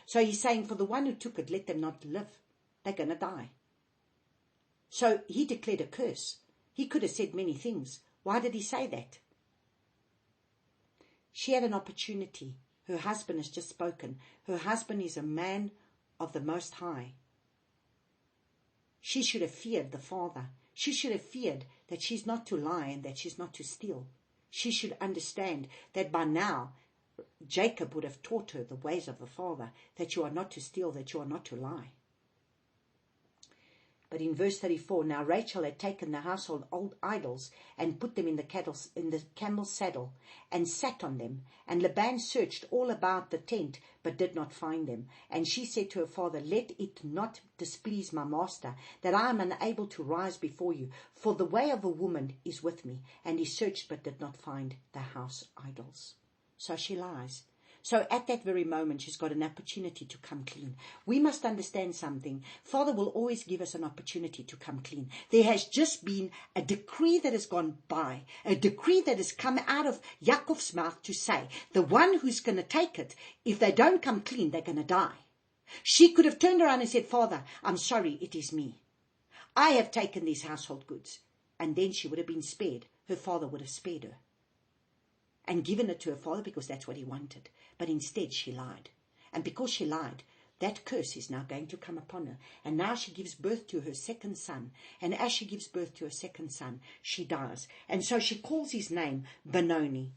So he's saying, for the one who took it, let them not live. They're going to die. So he declared a curse. He could have said many things. Why did he say that? She had an opportunity. Her husband has just spoken. Her husband is a man of the Most High. She should have feared the father. She should have feared that she's not to lie and that she's not to steal. She should understand that by now Jacob would have taught her the ways of the father, that you are not to steal, that you are not to lie. But in verse 34, now Rachel had taken the household old idols and put them in the camel's saddle and sat on them. And Laban searched all about the tent, but did not find them. And she said to her father, let it not displease my master, that I am unable to rise before you, for the way of a woman is with me. And he searched, but did not find the house idols. So she lies. So at that very moment, she's got an opportunity to come clean. We must understand something. Father will always give us an opportunity to come clean. There has just been a decree that has gone by, a decree that has come out of Yaakov's mouth to say, the one who's going to take it, if they don't come clean, they're going to die. She could have turned around and said, Father, I'm sorry, it is me. I have taken these household goods. And then she would have been spared. Her father would have spared her and given it to her father because that's what he wanted. But instead she lied. And because she lied, that curse is now going to come upon her. And now she gives birth to her second son. And as she gives birth to her second son, she dies. And so she calls his name Benoni.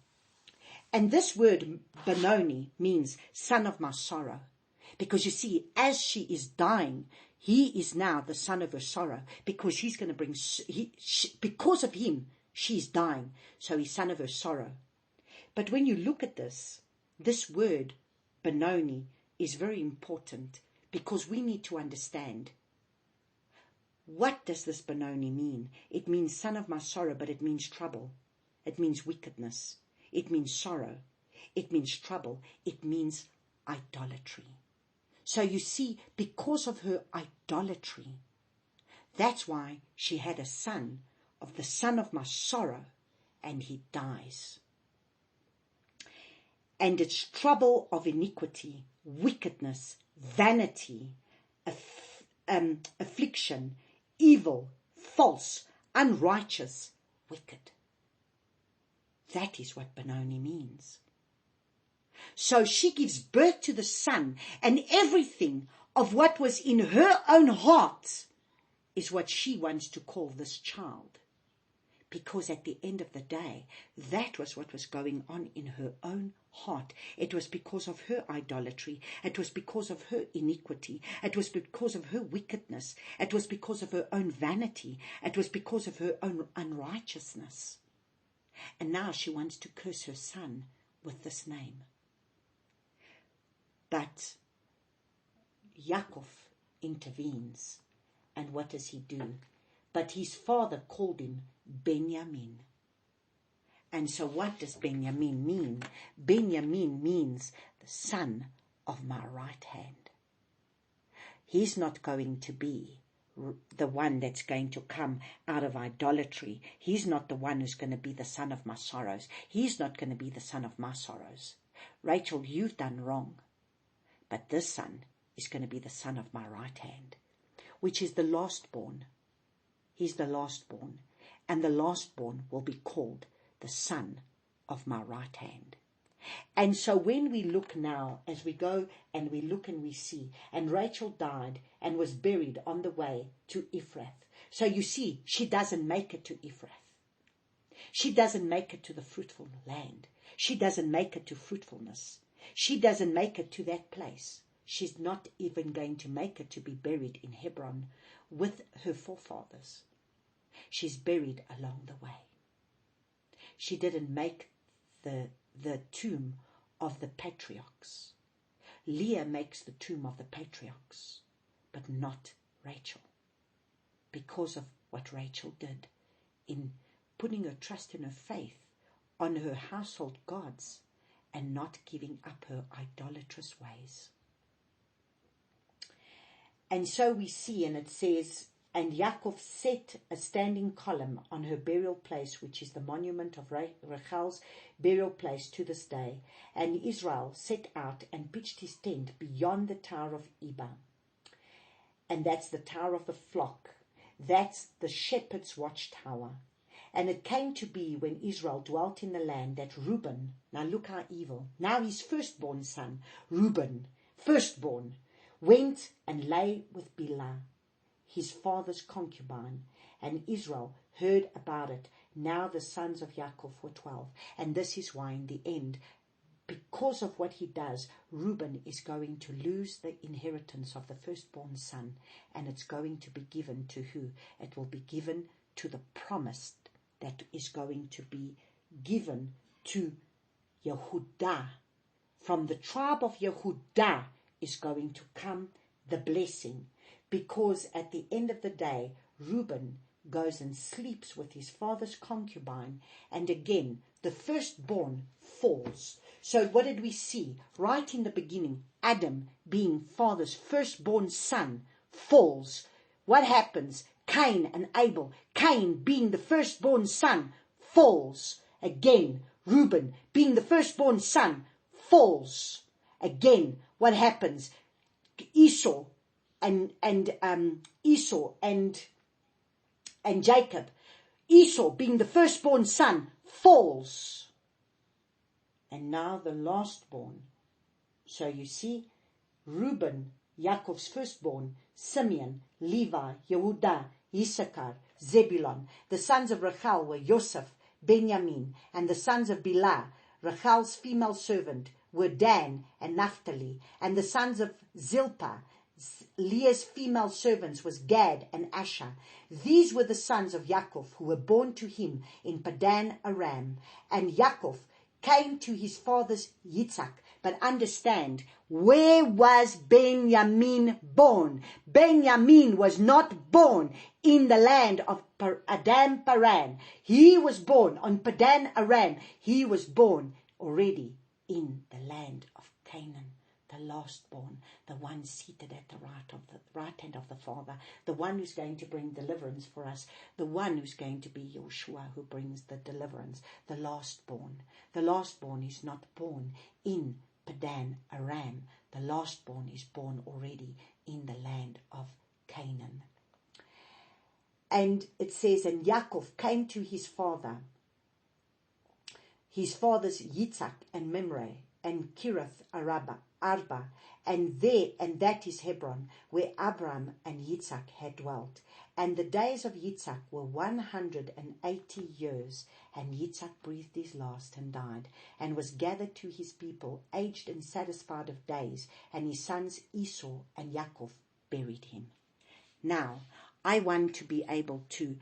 And this word Benoni means son of my sorrow. Because you see, as she is dying, he is now the son of her sorrow. Because he's going to bring, because of him, she's dying. So he's son of her sorrow. But when you look at this word, Benoni, is very important because we need to understand, what does this Benoni mean? It means son of my sorrow, but it means trouble. It means wickedness. It means sorrow. It means trouble. It means idolatry. So you see, because of her idolatry, that's why she had a son of the son of my sorrow, and he dies. And it's trouble of iniquity, wickedness, vanity, affliction, evil, false, unrighteous, wicked. That is what Benoni means. So she gives birth to the son, and everything of what was in her own heart is what she wants to call this child. Because at the end of the day, that was what was going on in her own heart. It was because of her idolatry. It was because of her iniquity. It was because of her wickedness. It was because of her own vanity. It was because of her own unrighteousness. And now she wants to curse her son with this name. But Yaakov intervenes. And what does he do? But his father called him Benjamin. And so what does Benjamin mean? Benjamin means the son of my right hand. He's not going to be the one that's going to come out of idolatry. He's not the one who's going to be the son of my sorrows. He's not going to be the son of my sorrows. Rachel, you've done wrong. But this son is going to be the son of my right hand, which is the lastborn. He's the lastborn. And the lastborn will be called the son of my right hand. And so when we look now, as we go and we look and we see, and Rachel died and was buried on the way to Ephrath. So you see, she doesn't make it to Ephrath. She doesn't make it to the fruitful land. She doesn't make it to fruitfulness. She doesn't make it to that place. She's not even going to make it to be buried in Hebron with her forefathers. She's buried along the way. She didn't make the tomb of the patriarchs. Leah makes the tomb of the patriarchs, but not Rachel, because of what Rachel did in putting her trust and her faith on her household gods and not giving up her idolatrous ways. And so we see, and it says, And Yaakov set a standing column on her burial place, which is the monument of Rachel's burial place to this day. And Israel set out and pitched his tent beyond the Tower of Eber. And that's the Tower of the Flock. That's the shepherd's watchtower. And it came to be when Israel dwelt in the land that Reuben, now look how evil, now his firstborn son, Reuben, firstborn, went and lay with Bilhah, his father's concubine, and Israel heard about it. Now the sons of Yaakov were 12. And this is why in the end, because of what he does, Reuben is going to lose the inheritance of the firstborn son, and it's going to be given to who? It will be given to the promised that is going to be given to Yehudah. From the tribe of Yehudah is going to come the blessing, because at the end of the day, Reuben goes and sleeps with his father's concubine, and again, the firstborn falls. So what did we see? Right in the beginning, Adam, being father's firstborn son, falls. What happens? Cain and Abel. Cain, being the firstborn son, falls. Again, Reuben, being the firstborn son, falls. Again, what happens? Esau and Jacob. Esau, being the firstborn son, falls. And now the lastborn. So you see, Reuben, Yaakov's firstborn, Simeon, Levi, Yehudah, Issachar, Zebulun. The sons of Rachel were Yosef, Benjamin, and the sons of Bilhah, Rachel's female servant, were Dan and Naphtali. And the sons of Zilpah, Leah's female servants, was Gad and Asher. These were the sons of Yaakov who were born to him in Padan Aram. And Yaakov came to his father's Yitzhak. But understand, where was Benjamin born? Benjamin was not born in the land of Adam Paran. He was born on Padan Aram. He was born already in the land of Canaan. The lastborn, the one seated at the right hand of the Father, the one who's going to bring deliverance for us, the one who's going to be Yeshua, who brings the deliverance, the lastborn. The lastborn is not born in Padan Aram. The lastborn is born already in the land of Canaan. And it says, and Yaakov came to his father's Yitzhak and Memre and Kiriath Arba, and that is Hebron, where Abraham and Yitzhak had dwelt. And the days of Yitzhak were 180 years, and Yitzhak breathed his last and died, and was gathered to his people, aged and satisfied of days, and his sons Esau and Yaakov buried him. Now, I want to be able to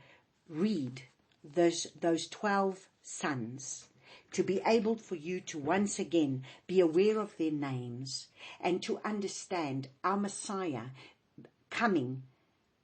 read those 12 sons, to be able for you to once again be aware of their names and to understand our Messiah coming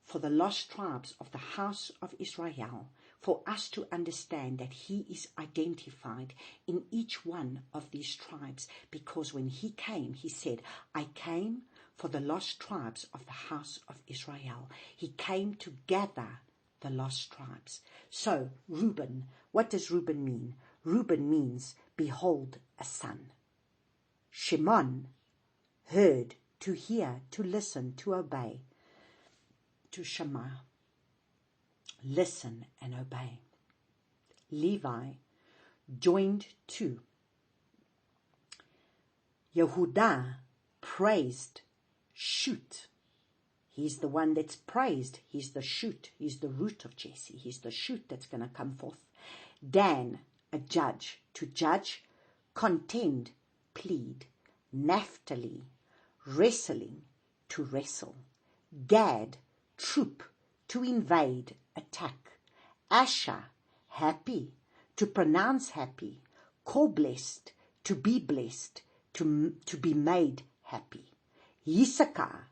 for the lost tribes of the house of Israel, for us to understand that he is identified in each one of these tribes, because when he came, he said, I came for the lost tribes of the house of Israel. He came to gather the lost tribes. So, Reuben, what does Reuben mean? Reuben means, behold, a son. Shimon, heard, to hear, to listen, to obey. To Shema, listen and obey. Levi, joined to. Yehudah, praised, shoot. He's the one that's praised. He's the shoot. He's the root of Jesse. He's the shoot that's going to come forth. Dan, a judge, to judge, contend, plead. Naphtali, wrestling, to wrestle. Gad, troop, to invade, attack. Asher, happy, to pronounce happy. Call blessed, to be blessed, to be made happy. Issachar,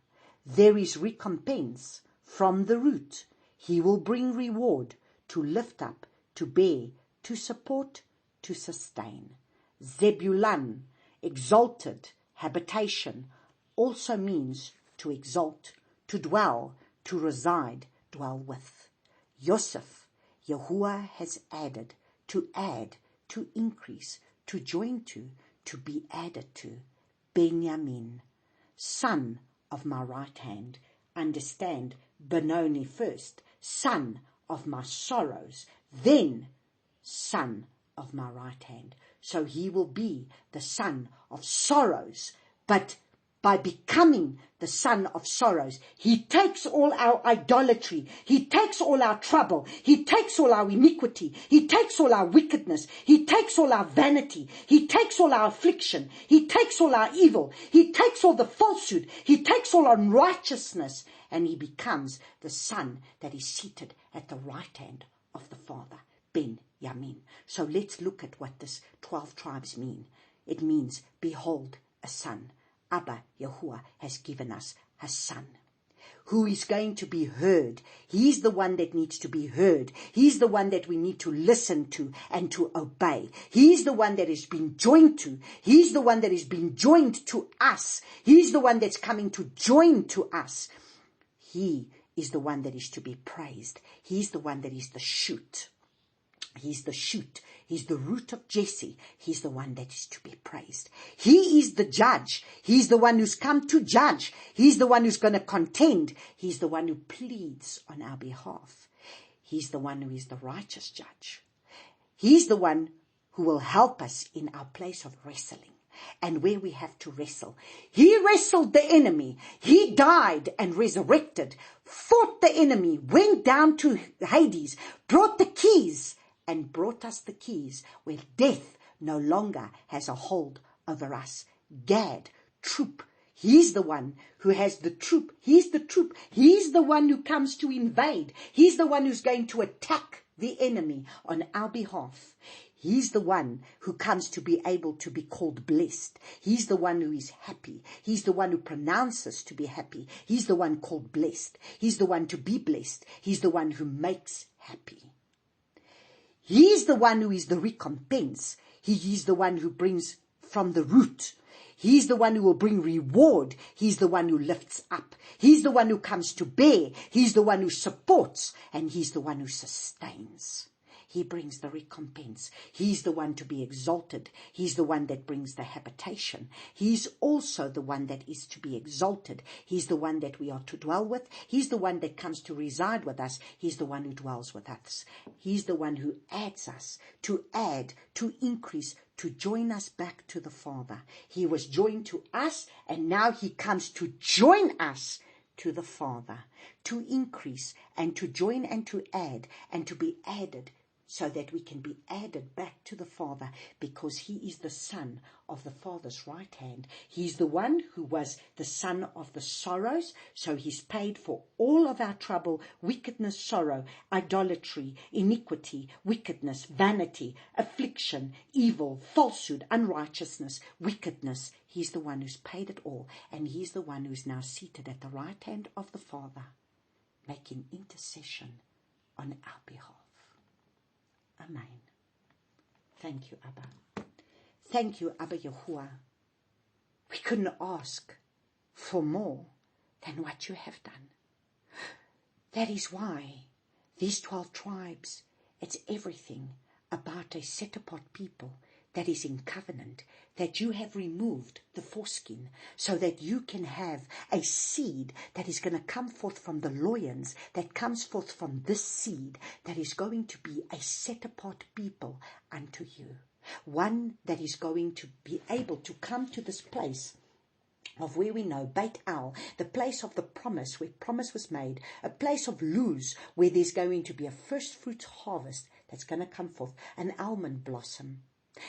there is recompense from the root. He will bring reward, to lift up, to bear, to support, to sustain. Zebulun, exalted, habitation, also means to exalt, to dwell, to reside, dwell with. Yosef, Yahuwah has added, to add, to increase, to join to be added to. Benjamin, son of my right hand. Understand, Benoni first, son of my sorrows, then son of my right hand. So he will be the son of sorrows, but by becoming the son of sorrows, he takes all our idolatry, he takes all our trouble, he takes all our iniquity, he takes all our wickedness, he takes all our vanity, he takes all our affliction, he takes all our evil, he takes all the falsehood, he takes all unrighteousness, and he becomes the son that is seated at the right hand of the Father, Ben-Yamin. So let's look at what this 12 tribes mean. It means, behold, a son. Abba, Yahuwah, has given us a son who is going to be heard. He's the one that needs to be heard. He's the one that we need to listen to and to obey. He's the one that has been joined to. He's the one that has been joined to us. He's the one that's coming to join to us. He is the one that is to be praised. He's the one that is the shoot. He's the shoot. He's the root of Jesse. He's the one that is to be praised. He is the judge. He's the one who's come to judge. He's the one who's going to contend. He's the one who pleads on our behalf. He's the one who is the righteous judge. He's the one who will help us in our place of wrestling and where we have to wrestle. He wrestled the enemy. He died and resurrected, fought the enemy, went down to Hades, brought the keys, and brought us the keys where death no longer has a hold over us. Gad, troop. He's the one who has the troop. He's the troop. He's the one who comes to invade. He's the one who's going to attack the enemy on our behalf. He's the one who comes to be able to be called blessed. He's the one who is happy. He's the one who pronounces to be happy. He's the one called blessed. He's the one to be blessed. He's the one who makes happy. He's the one who is the recompense. He is the one who brings from the root. He's the one who will bring reward. He's the one who lifts up. He's the one who comes to bear. He's the one who supports. And he's the one who sustains. He brings the recompense. He's the one to be exalted. He's the one that brings the habitation. He's also the one that is to be exalted. He's the one that we are to dwell with. He's the one that comes to reside with us. He's the one who dwells with us. He's the one who adds us, to add, to increase, to join us back to the Father. He was joined to us, and now he comes to join us to the Father, to increase and to join and to add and to be added, so that we can be added back to the Father, because he is the Son of the Father's right hand. He's the one who was the son of the sorrows, so he's paid for all of our trouble, wickedness, sorrow, idolatry, iniquity, wickedness, vanity, affliction, evil, falsehood, unrighteousness, wickedness. He's the one who's paid it all, and he's the one who's now seated at the right hand of the Father, making intercession on our behalf. Amen. Thank you, Abba. Thank you, Abba Yahuwah. We couldn't ask for more than what you have done. That is why these 12 tribes, it's everything about a set-apart people that is in covenant, that you have removed the foreskin so that you can have a seed that is going to come forth from the loins, that comes forth from this seed, that is going to be a set-apart people unto you. One that is going to be able to come to this place of where we know, Beit El, the place of the promise, where promise was made, a place of Luz, where there's going to be a first fruits harvest that's going to come forth, an almond blossom.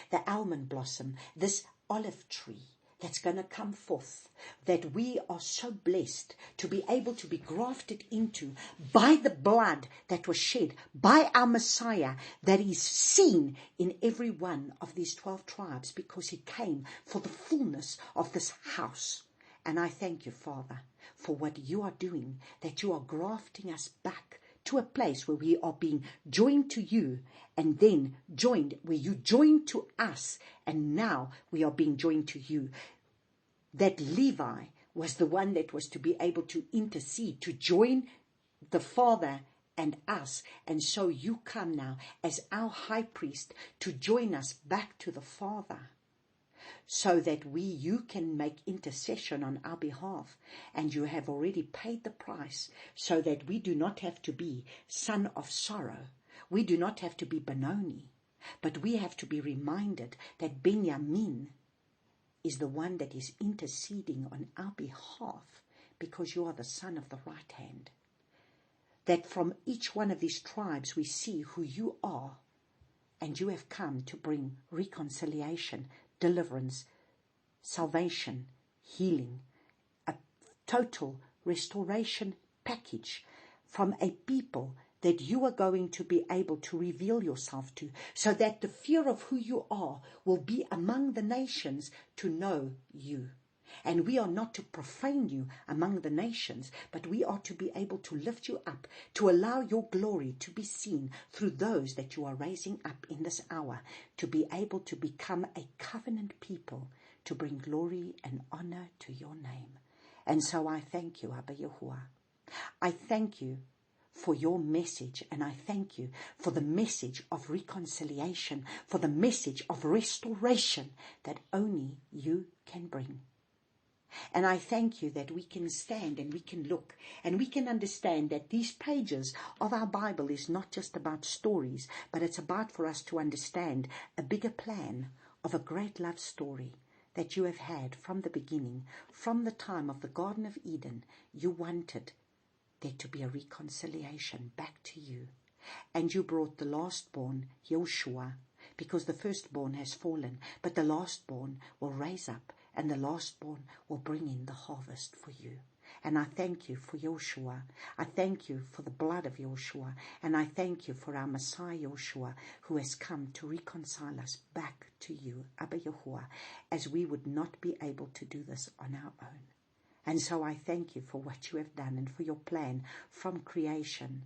The almond blossom, this olive tree that's going to come forth, that we are so blessed to be able to be grafted into by the blood that was shed by our Messiah, that is seen in every one of these 12 tribes, because he came for the fullness of this house. And I thank you, Father, for what you are doing, that you are grafting us back to a place where we are being joined to you, and then joined where you joined to us, and now we are being joined to you. That Levi was the one that was to be able to intercede, to join the Father and us. And so you come now as our high priest to join us back to the Father, so that you can make intercession on our behalf. And you have already paid the price, so that we do not have to be son of sorrow. We do not have to be Benoni, but we have to be reminded that Benjamin is the one that is interceding on our behalf, because you are the son of the right hand. That from each one of these tribes we see who you are, and you have come to bring reconciliation, deliverance, salvation, healing, a total restoration package from a people that you are going to be able to reveal yourself to, so that the fear of who you are will be among the nations to know you. And we are not to profane you among the nations, but we are to be able to lift you up, to allow your glory to be seen through those that you are raising up in this hour, to be able to become a covenant people, to bring glory and honor to your name. And so I thank you, Abba Yahuwah. I thank you for your message, and I thank you for the message of reconciliation, for the message of restoration that only you can bring. And I thank you that we can stand and we can look and we can understand that these pages of our Bible is not just about stories, but it's about for us to understand a bigger plan of a great love story that you have had from the beginning, from the time of the Garden of Eden. You wanted there to be a reconciliation back to you. And you brought the lastborn, Yeshua, because the firstborn has fallen, but the lastborn will rise up, and the lastborn will bring in the harvest for you. And I thank you for Yeshua. I thank you for the blood of Yeshua. And I thank you for our Messiah Yeshua, who has come to reconcile us back to you, Abba Yahuwah, as we would not be able to do this on our own. And so I thank you for what you have done and for your plan from creation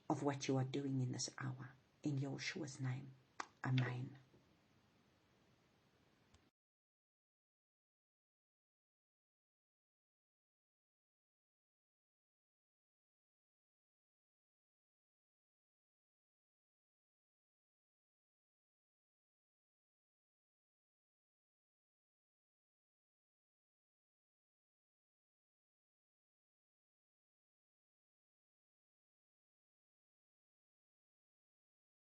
of what you are doing in this hour. In Yeshua's name, amen.